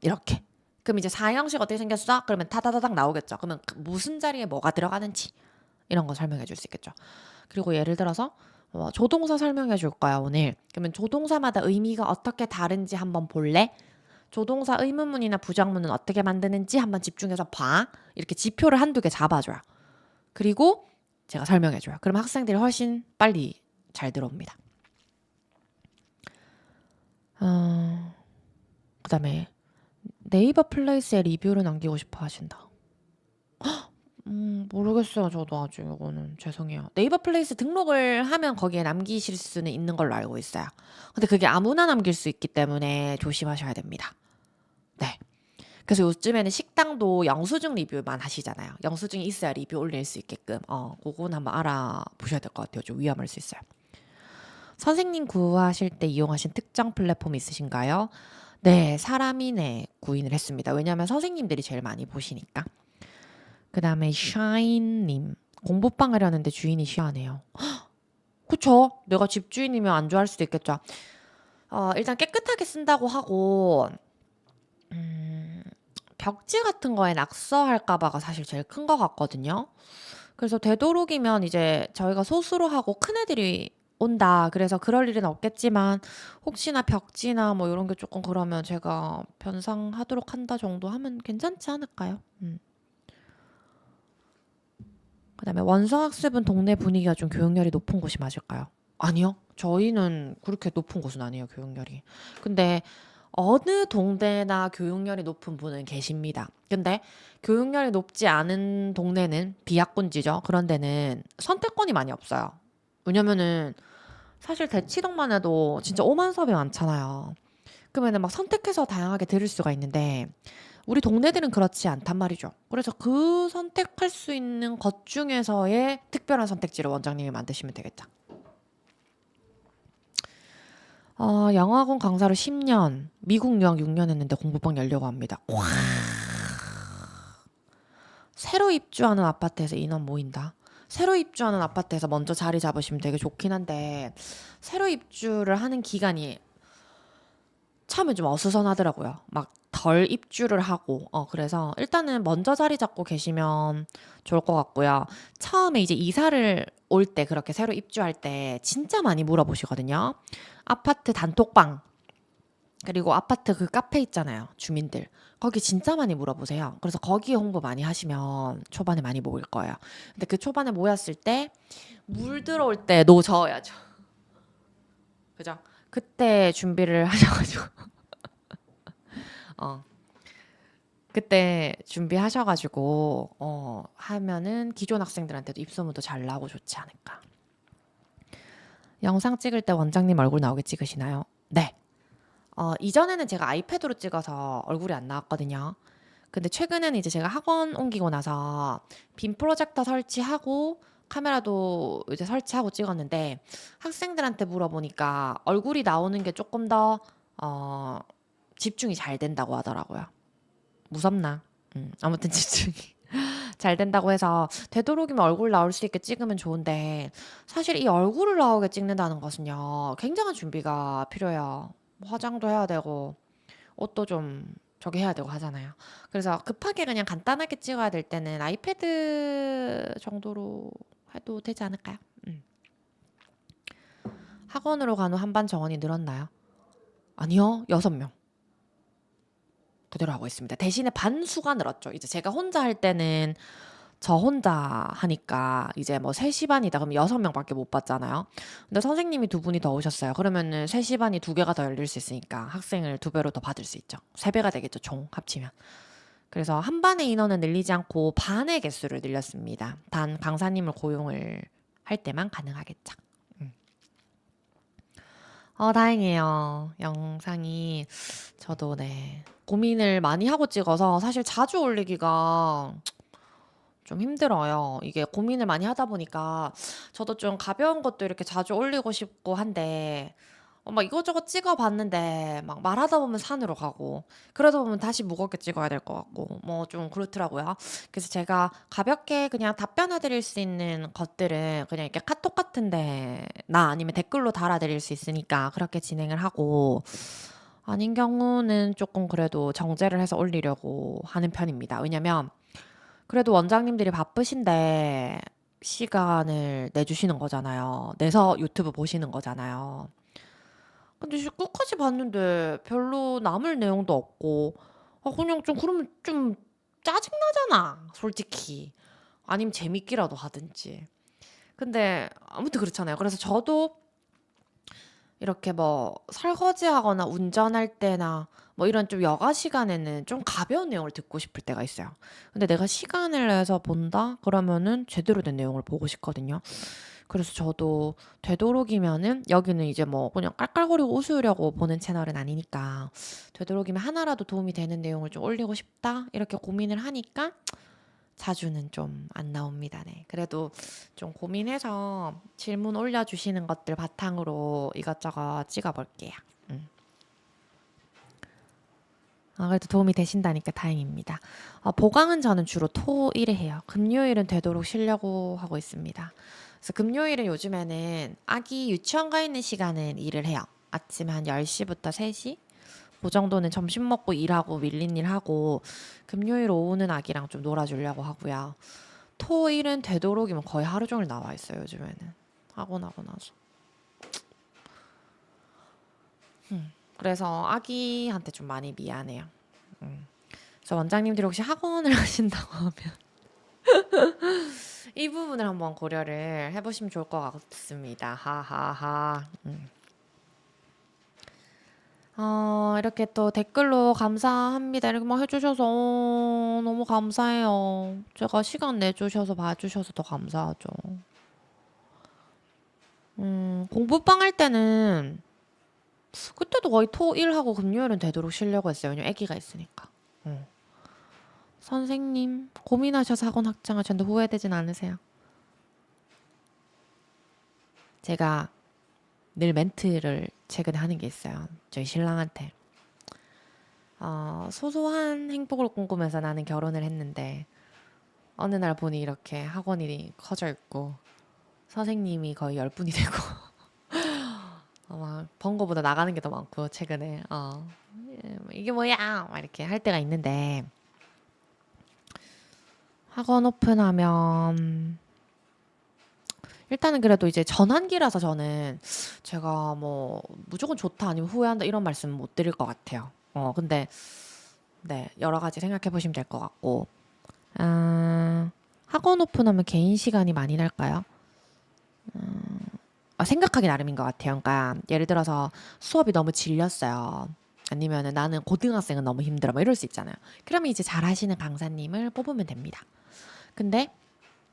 이렇게. 그럼 이제 4형식 어떻게 생겼어? 그러면 타다다닥 나오겠죠. 그러면 무슨 자리에 뭐가 들어가는지 이런 거 설명해 줄 수 있겠죠. 그리고 예를 들어서 조동사 설명해 줄 거야, 오늘. 그러면 조동사마다 의미가 어떻게 다른지 한번 볼래? 조동사 의문문이나 부정문은 어떻게 만드는지 한번 집중해서 봐. 이렇게 지표를 한두 개 잡아줘요. 그리고 제가 설명해줘요. 그럼 학생들이 훨씬 빨리 잘 들어옵니다. 그 다음에 네이버 플레이스에 리뷰를 남기고 싶어 하신다. 모르겠어요. 저도 아직 이거는 죄송해요. 네이버 플레이스 등록을 하면 거기에 남기실 수는 있는 걸로 알고 있어요. 근데 그게 아무나 남길 수 있기 때문에 조심하셔야 됩니다. 네. 그래서 요즘에는 식당도 영수증 리뷰만 하시잖아요. 영수증이 있어야 리뷰 올릴 수 있게끔. 그건 한번 알아보셔야 될 것 같아요. 좀 위험할 수 있어요. 선생님 구하실 때 이용하신 특정 플랫폼 있으신가요? 네, 사람이네 구인을 했습니다. 왜냐하면 선생님들이 제일 많이 보시니까. 그 다음에 샤인님. 공부방 하려는데 주인이 쉬하네요. 그쵸? 내가 집주인이면 안 좋아할 수도 있겠죠. 일단 깨끗하게 쓴다고 하고 벽지 같은 거에 낙서할까봐가 사실 제일 큰 것 같거든요. 그래서 되도록이면 이제 저희가 소수로 하고 큰 애들이 온다. 그래서 그럴 일은 없겠지만 혹시나 벽지나 뭐 이런 게 조금 그러면 제가 변상하도록 한다 정도 하면 괜찮지 않을까요? 그다음에 원서학습은 동네 분위기가 좀 교육열이 높은 곳이 맞을까요? 아니요. 저희는 그렇게 높은 곳은 아니에요, 교육열이. 근데 어느 동네나 교육열이 높은 분은 계십니다. 근데 교육열이 높지 않은 동네는 비약군지죠. 그런 데는 선택권이 많이 없어요. 왜냐면은 사실 대치동만 해도 진짜 오만 수업이 많잖아요. 그러면은 막 선택해서 다양하게 들을 수가 있는데 우리 동네들은 그렇지 않단 말이죠. 그래서 그 선택할 수 있는 것 중에서의 특별한 선택지를 원장님이 만드시면 되겠죠. 영어학원 강사로 10년, 미국 유학 6년 했는데 공부방 열려고 합니다. 와. 새로 입주하는 아파트에서 인원 모인다. 새로 입주하는 아파트에서 먼저 자리 잡으시면 되게 좋긴 한데 새로 입주를 하는 기간이 처음에 좀 어수선하더라고요. 막 덜 입주를 하고 그래서 일단은 먼저 자리 잡고 계시면 좋을 것 같고요. 처음에 이제 이사를 올 때 그렇게 새로 입주할 때 진짜 많이 물어보시거든요. 아파트 단톡방 그리고 아파트 그 카페 있잖아요. 주민들. 거기 진짜 많이 물어보세요. 그래서 거기 홍보 많이 하시면 초반에 많이 모일 거예요. 근데 그 초반에 모였을 때 물 들어올 때 노져야죠. 그죠? 그때 준비를 하셔가지고 어 그때 준비하셔가지고 하면은 기존 학생들한테도 입소문도 잘 나고 좋지 않을까. 영상 찍을 때 원장님 얼굴 나오게 찍으시나요? 네. 이전에는 제가 아이패드로 찍어서 얼굴이 안 나왔거든요. 근데 최근에는 이제 제가 학원 옮기고 나서 빔 프로젝터 설치하고 카메라도 이제 설치하고 찍었는데 학생들한테 물어보니까 얼굴이 나오는 게 조금 더 집중이 잘 된다고 하더라고요. 무섭나? 아무튼 집중이 잘 된다고 해서 되도록이면 얼굴 나올 수 있게 찍으면 좋은데 사실 이 얼굴을 나오게 찍는다는 것은요 굉장한 준비가 필요해요. 화장도 해야 되고 옷도 좀 저기 해야 되고 하잖아요. 그래서 급하게 그냥 간단하게 찍어야 될 때는 아이패드 정도로 해도 되지 않을까요? 학원으로 간 후 한반 정원이 늘었나요? 아니요, 6명. 그대로 하고 있습니다. 대신에 반수가 늘었죠. 이제 제가 혼자 할 때는 저 혼자 하니까 이제 뭐 3시 반이다 그러면 6명밖에 못 받잖아요. 근데 선생님이 두 분이 더 오셨어요. 그러면은 3시 반이 두 개가 더 열릴 수 있으니까 학생을 두 배로 더 받을 수 있죠. 3배가 되겠죠, 총 합치면. 그래서 한 반의 인원은 늘리지 않고 반의 개수를 늘렸습니다. 단 강사님을 고용을 할 때만 가능하겠죠. 다행이에요. 영상이 저도 네 고민을 많이 하고 찍어서 사실 자주 올리기가 좀 힘들어요. 이게 고민을 많이 하다 보니까 저도 좀 가벼운 것도 이렇게 자주 올리고 싶고 한데 막 이것저것 찍어봤는데 막 말하다 보면 산으로 가고 그러다 보면 다시 무겁게 찍어야 될 것 같고 뭐 좀 그렇더라고요. 그래서 제가 가볍게 그냥 답변해드릴 수 있는 것들은 그냥 이렇게 카톡 같은데 나 아니면 댓글로 달아드릴 수 있으니까 그렇게 진행을 하고 아닌 경우는 조금 그래도 정제를 해서 올리려고 하는 편입니다. 왜냐면 그래도 원장님들이 바쁘신데 시간을 내주시는 거잖아요. 내서 유튜브 보시는 거잖아요. 근데 끝까지 봤는데 별로 남을 내용도 없고 그냥 좀 그러면 좀 짜증나잖아 솔직히. 아니면 재밌기라도 하든지. 근데 아무튼 그렇잖아요. 그래서 저도 이렇게 뭐 설거지하거나 운전할 때나 뭐 이런 좀 여가 시간에는 좀 가벼운 내용을 듣고 싶을 때가 있어요. 근데 내가 시간을 내서 본다? 그러면은 제대로 된 내용을 보고 싶거든요. 그래서 저도 되도록이면은 여기는 이제 뭐 그냥 깔깔거리고 웃으려고 보는 채널은 아니니까 되도록이면 하나라도 도움이 되는 내용을 좀 올리고 싶다 이렇게 고민을 하니까 자주는 좀 안 나옵니다. 네. 그래도 좀 고민해서 질문 올려주시는 것들 바탕으로 이것저것 찍어볼게요. 음. 그래도 도움이 되신다니까 다행입니다. 보강은 저는 주로 토일에 해요. 금요일은 되도록 쉬려고 하고 있습니다. 그래서 금요일은 요즘에는 아기 유치원 가 있는 시간은 일을 해요. 아침 한 10시부터 3시? 그 정도는 점심 먹고 일하고 밀린 일 하고 금요일 오후는 아기랑 좀 놀아주려고 하고요. 토일은 되도록이면 거의 하루 종일 나와 있어요, 요즘에는. 하고 나고 나서. 그래서 아기한테 좀 많이 미안해요. 음. 그래서 원장님들이 혹시 학원을 하신다고 하면 이 부분을 한번 고려를 해보시면 좋을 것 같습니다. 하하하. 이렇게 또 댓글로 감사합니다. 이렇게 막 해주셔서 너무 감사해요. 제가 시간 내주셔서 봐주셔서 더 감사하죠. 공부방 할 때는 그때도 거의 토, 일하고 금요일은 되도록 쉬려고 했어요. 왜냐면 아기가 있으니까. 선생님, 고민하셔서 학원 확장하셨는데 후회되진 않으세요? 제가 늘 멘트를 최근에 하는 게 있어요. 저희 신랑한테. 소소한 행복을 꿈꾸면서 나는 결혼을 했는데 어느 날 보니 이렇게 학원이 커져 있고 선생님이 거의 10분이 되고 막 번 거보다 나가는 게 더 많고 최근에 이게 뭐야 막 이렇게 할 때가 있는데 학원 오픈하면 일단은 그래도 이제 전환기라서 저는 제가 뭐 무조건 좋다 아니면 후회한다 이런 말씀 못 드릴 것 같아요. 근데 네 여러 가지 생각해 보시면 될 것 같고 학원 오픈하면 개인 시간이 많이 날까요? 생각하기 나름인 것 같아요. 그러니까 예를 들어서 수업이 너무 질렸어요. 아니면은 나는 고등학생은 너무 힘들어. 뭐 이럴 수 있잖아요. 그러면 이제 잘하시는 강사님을 뽑으면 됩니다. 근데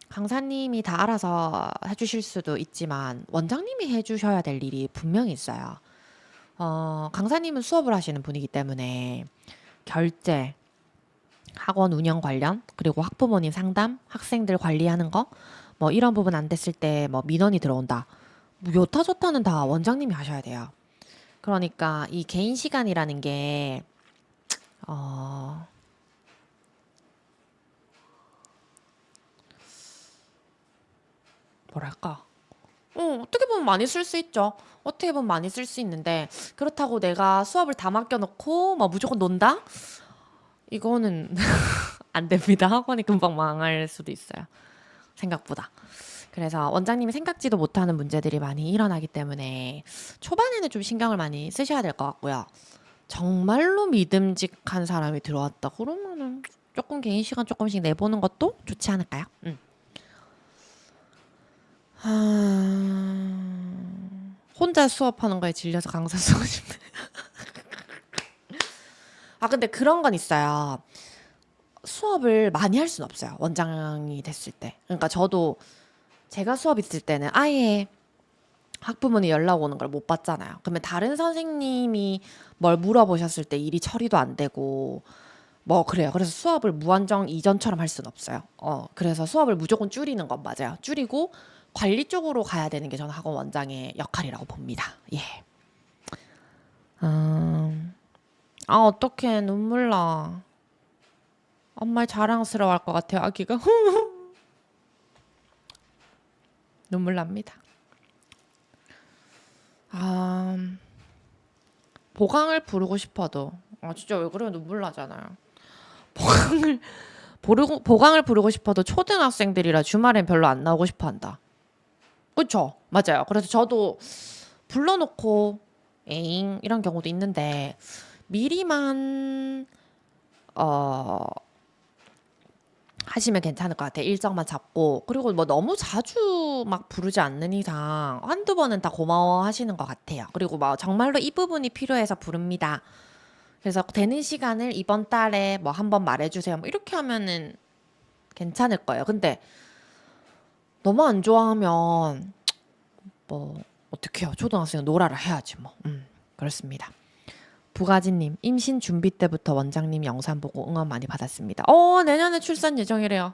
강사님이 다 알아서 해주실 수도 있지만 원장님이 해주셔야 될 일이 분명히 있어요. 강사님은 수업을 하시는 분이기 때문에 결제, 학원 운영 관련, 그리고 학부모님 상담, 학생들 관리하는 거, 뭐 이런 부분 안 됐을 때 뭐 민원이 들어온다. 뭐 요타 저타는 다 원장님이 하셔야 돼요. 그러니까 이 개인 시간이라는 게 어, 뭐랄까? 어떻게 보면 많이 쓸 수 있죠. 어떻게 보면 많이 쓸 수 있는데 그렇다고 내가 수업을 다 맡겨놓고 뭐 무조건 논다? 이거는 안 됩니다. 학원이 금방 망할 수도 있어요. 생각보다. 그래서 원장님이 생각지도 못하는 문제들이 많이 일어나기 때문에 초반에는 좀 신경을 많이 쓰셔야 될 것 같고요. 정말로 믿음직한 사람이 들어왔다 그러면은 조금 개인 시간 조금씩 내보는 것도 좋지 않을까요? 혼자 수업하는 거에 질려서 강사 쓰고 싶네. 근데 그런 건 있어요. 수업을 많이 할 수는 없어요. 원장이 됐을 때. 그러니까 저도 제가 수업 있을 때는 아예 학부모님 연락 오는 걸 못 받잖아요. 그러면 다른 선생님이 뭘 물어보셨을 때 일이 처리도 안 되고 뭐 그래요. 그래서 수업을 무한정 이전처럼 할 수는 없어요. 그래서 수업을 무조건 줄이는 건 맞아요. 줄이고 관리 쪽으로 가야 되는 게 저는 학원 원장의 역할이라고 봅니다. 예. 음, 아, 어떡해. 눈물 나. 엄마 자랑스러워할 것 같아요, 아기가. 눈물 납니다. 아, 보강을 부르고 싶어도. 아, 진짜 왜 그래요? 눈물 나잖아요. 보강을 부르고 싶어도 초등학생들이라 주말엔 별로 안 나오고 싶어 한다. 그쵸? 맞아요. 그래서 저도 불러놓고 에잉 이런 경우도 있는데 미리만 어 하시면 괜찮을 것 같아요. 일정만 잡고. 그리고 뭐 너무 자주 막 부르지 않는 이상 한두 번은 다 고마워 하시는 것 같아요. 그리고 뭐 정말로 이 부분이 필요해서 부릅니다. 그래서 되는 시간을 이번 달에 뭐 한번 말해주세요. 뭐 이렇게 하면은 괜찮을 거예요. 근데 너무 안 좋아하면 뭐 어떡해요. 초등학생은 놀아라 해야지 뭐. 그렇습니다. 부가지님, 임신 준비 때부터 원장님 영상 보고 응원 많이 받았습니다. 내년에 출산 예정이래요.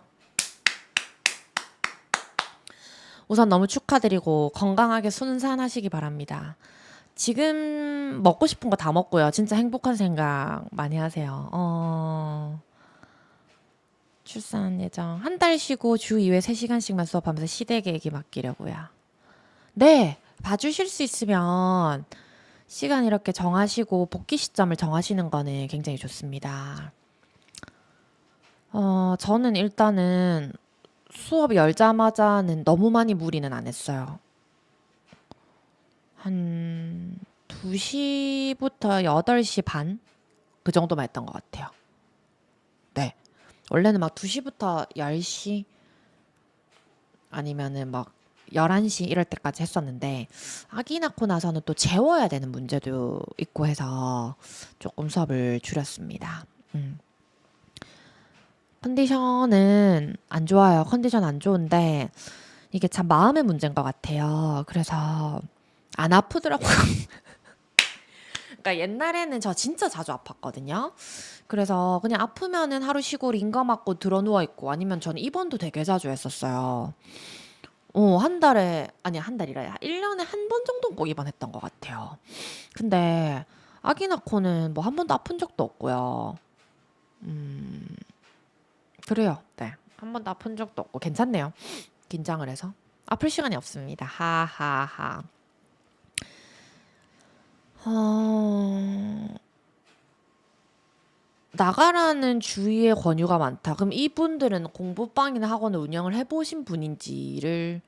우선 너무 축하드리고 건강하게 순산하시기 바랍니다. 지금 먹고 싶은 거 다 먹고요. 진짜 행복한 생각 많이 하세요. 출산 예정. 한 달 쉬고 주 2회 3시간씩만 수업하면서 시댁 얘기 맡기려고요. 네, 봐주실 수 있으면 시간 이렇게 정하시고 복귀 시점을 정하시는 거는 굉장히 좋습니다. 저는 일단은 수업 열자마자는 너무 많이 무리는 안 했어요. 한 2시부터 8시 반? 그 정도만 했던 것 같아요. 네. 원래는 막 2시부터 10시 아니면은 막 11시 이럴 때까지 했었는데 아기 낳고 나서는 또 재워야 되는 문제도 있고 해서 조금 수업을 줄였습니다. 컨디션은 안 좋아요. 컨디션 안 좋은데 이게 참 마음의 문제인 것 같아요. 그래서 안 아프더라고요. 그러니까 옛날에는 저 진짜 자주 아팠거든요. 그래서 그냥 아프면은 하루 쉬고 링거 맞고 들어 누워 있고 아니면 저는 입원도 되게 자주 했었어요. 한 달에 아니 한 달이라 1년에 한 번 정도는 꼭 입원했던 것 같아요. 근데 아기 낳고는 뭐 한 번도 아픈 적도 없고요. 음, 그래요. 네. 한 번도 아픈 적도 없고 괜찮네요. 긴장을 해서. 아플 시간이 없습니다. 하하하. 어, 나가라는 주위의 권유가 많다. 그럼 이분들은 공부방이나 학원을 운영을 해보신 분인지를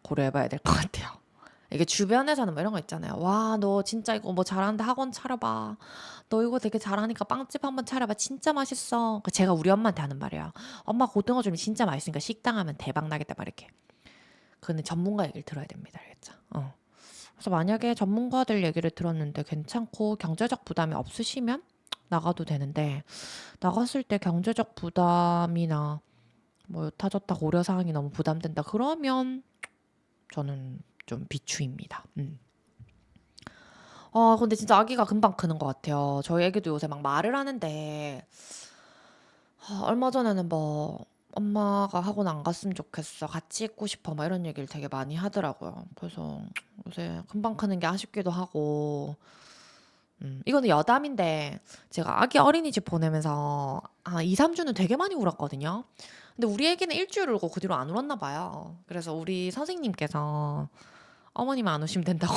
고려해봐야 될 것 같아요. 이게 주변에서는 뭐 이런 거 있잖아요. 와, 너 진짜 이거 뭐 잘하는데 학원 차려봐. 너 이거 되게 잘하니까 빵집 한번 차려봐. 진짜 맛있어. 그 제가 우리 엄마한테 하는 말이에요. 엄마 고등어 좀 진짜 맛있으니까 식당 하면 대박 나겠다. 막 이렇게. 그거는 전문가 얘기를 들어야 됩니다. 알겠죠? 그래서 만약에 전문가들 얘기를 들었는데 괜찮고 경제적 부담이 없으시면 나가도 되는데 나갔을 때 경제적 부담이나 뭐 여타저타 고려 사항이 너무 부담된다 그러면 저는 좀 비추입니다. 근데 진짜 아기가 금방 크는 것 같아요. 저희 애기도 요새 막 말을 하는데 얼마 전에는 뭐 엄마가 학원 안 갔으면 좋겠어. 같이 있고 싶어. 막 이런 얘기를 되게 많이 하더라고요. 그래서 요새 금방 크는 게 아쉽기도 하고 이거는 여담인데 제가 아기 어린이집 보내면서 2, 3주는 되게 많이 울었거든요. 근데 우리 애기는 일주일 울고 그 뒤로 안 울었나 봐요. 그래서 우리 선생님께서 어머님 안 우시면 된다고.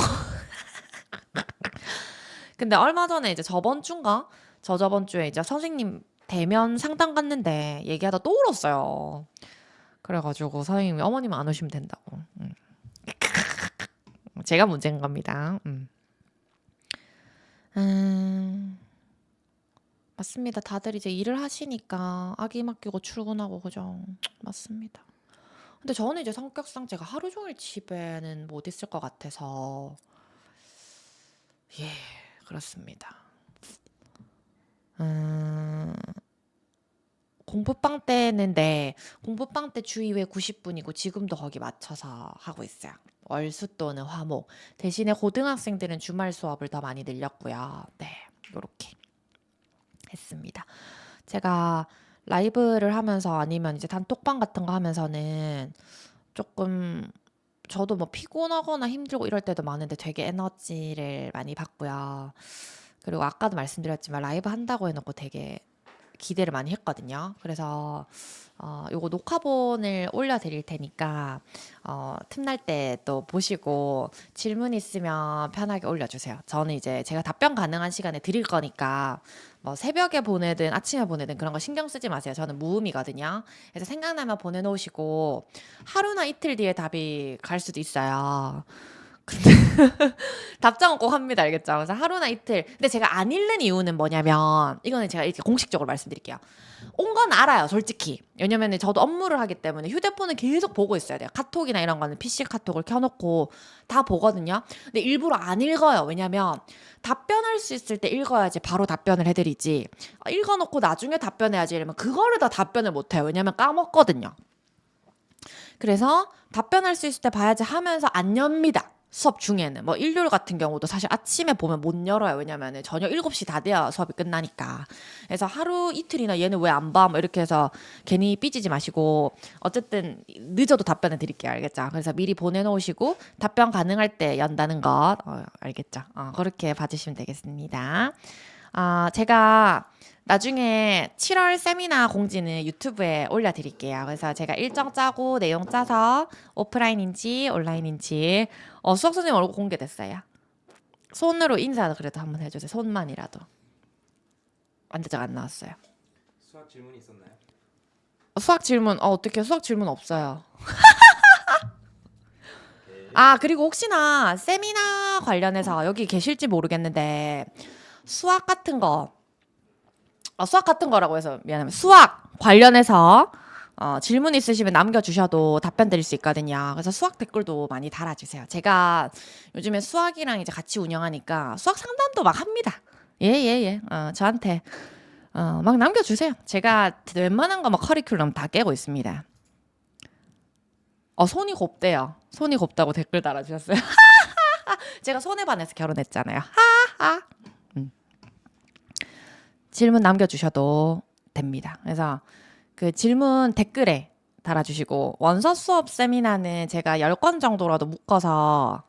근데 얼마 전에 이제 저번 주인가? 저저번 주에 이제 선생님 대면 상담 갔는데 얘기하다 또 울었어요. 그래가지고 선생님이 어머님 안 오시면 된다고. 제가 문제인 겁니다. 맞습니다. 다들 이제 일을 하시니까 아기 맡기고 출근하고 그죠? 맞습니다. 근데 저는 이제 성격상 제가 하루 종일 집에는 못 있을 것 같아서 예, 그렇습니다. 음, 공부방 때는데 공부방 때 주 2회 90분이고 지금도 거기 맞춰서 하고 있어요. 월수 또는 화목. 대신에 고등학생들은 주말 수업을 더 많이 늘렸고요. 네, 요렇게 했습니다. 제가 라이브를 하면서 아니면 이제 단톡방 같은 거 하면서는 조금 저도 뭐 피곤하거나 힘들고 이럴 때도 많은데 되게 에너지를 많이 받고요. 그리고 아까도 말씀드렸지만 라이브 한다고 해놓고 되게 기대를 많이 했거든요. 그래서 요거 녹화본을 올려드릴 테니까 틈날 때 또 보시고 질문 있으면 편하게 올려주세요. 저는 이제 제가 답변 가능한 시간에 드릴 거니까 뭐 새벽에 보내든 아침에 보내든 그런 거 신경 쓰지 마세요. 저는 무음이거든요. 그래서 생각나면 보내놓으시고 하루나 이틀 뒤에 답이 갈 수도 있어요. 답장은 꼭 합니다. 알겠죠? 그래서 하루나 이틀. 근데 제가 안 읽는 이유는 뭐냐면, 이거는 제가 이렇게 공식적으로 말씀드릴게요. 온 건 알아요, 솔직히. 왜냐면은 저도 업무를 하기 때문에 휴대폰은 계속 보고 있어야 돼요. 카톡이나 이런 거는 PC 카톡을 켜놓고 다 보거든요. 근데 일부러 안 읽어요. 왜냐면 답변할 수 있을 때 읽어야지 바로 답변을 해드리지. 읽어놓고 나중에 답변해야지 이러면 그거를 다 답변을 못해요. 왜냐면 까먹거든요. 그래서 답변할 수 있을 때 봐야지 하면서 안 엽니다. 수업 중에는 뭐 일요일 같은 경우도 사실 아침에 보면 못 열어요. 왜냐면은 저녁 7시 다 돼야 수업이 끝나니까. 그래서 하루 이틀이나 얘는 왜 안 봐? 뭐 이렇게 해서 괜히 삐지지 마시고 어쨌든 늦어도 답변을 드릴게요. 알겠죠? 그래서 미리 보내놓으시고 답변 가능할 때 연다는 것 알겠죠? 그렇게 봐주시면 되겠습니다. 제가 나중에 7월 세미나 공지는 유튜브에 올려드릴게요. 그래서 제가 일정 짜고 내용 짜서 오프라인인지 온라인인지 수학 선생님 얼굴 공개됐어요. 손으로 인사 그래도 한번 해주세요. 손만이라도. 완전 안 나왔어요. 수학 질문이 있었나요? 수학 질문 어떻게 수학 질문 없어요. 네. 그리고 혹시나 세미나 관련해서 여기 계실지 모르겠는데 수학 같은 거라고 해서 미안합니다. 수학 관련해서 질문 있으시면 남겨주셔도 답변 드릴 수 있거든요. 그래서 수학 댓글도 많이 달아주세요. 제가 요즘에 수학이랑 이제 같이 운영하니까 수학 상담도 막 합니다. 예. 저한테 막 남겨주세요. 제가 웬만한 거 막 커리큘럼 다 깨고 있습니다. 손이 곱대요. 손이 곱다고 댓글 달아주셨어요. 제가 손에 반해서 결혼했잖아요. 하하. 질문 남겨주셔도 됩니다. 그래서 그 질문 댓글에 달아주시고 원서 수업 세미나는 제가 10건 정도라도 묶어서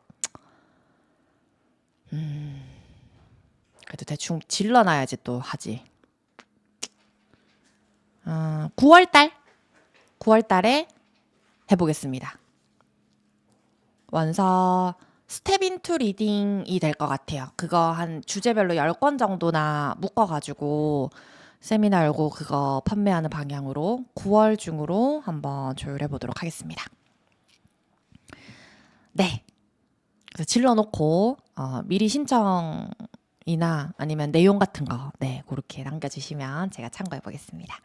그래도 대충 질러놔야지 또 하지. 9월달에 해보겠습니다. 원서 스텝 인투 리딩이 될 것 같아요. 그거 한 주제별로 10건 정도나 묶어가지고 세미나 열고 그거 판매하는 방향으로 9월 중으로 한번 조율해 보도록 하겠습니다. 네. 그래서 질러놓고 미리 신청이나 아니면 내용 같은 거 그렇게 남겨주시면 제가 참고해 보겠습니다.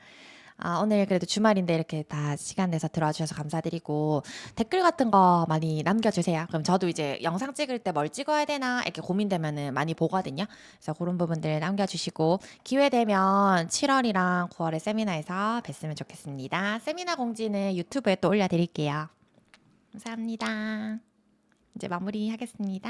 오늘 그래도 주말인데 이렇게 다 시간 내서 들어와 주셔서 감사드리고 댓글 같은 거 많이 남겨주세요. 그럼 저도 이제 영상 찍을 때 뭘 찍어야 되나 이렇게 고민되면은 많이 보거든요. 그래서 그런 부분들 남겨주시고 기회 되면 7월이랑 9월에 세미나에서 뵀으면 좋겠습니다. 세미나 공지는 유튜브에 또 올려드릴게요. 감사합니다. 이제 마무리하겠습니다.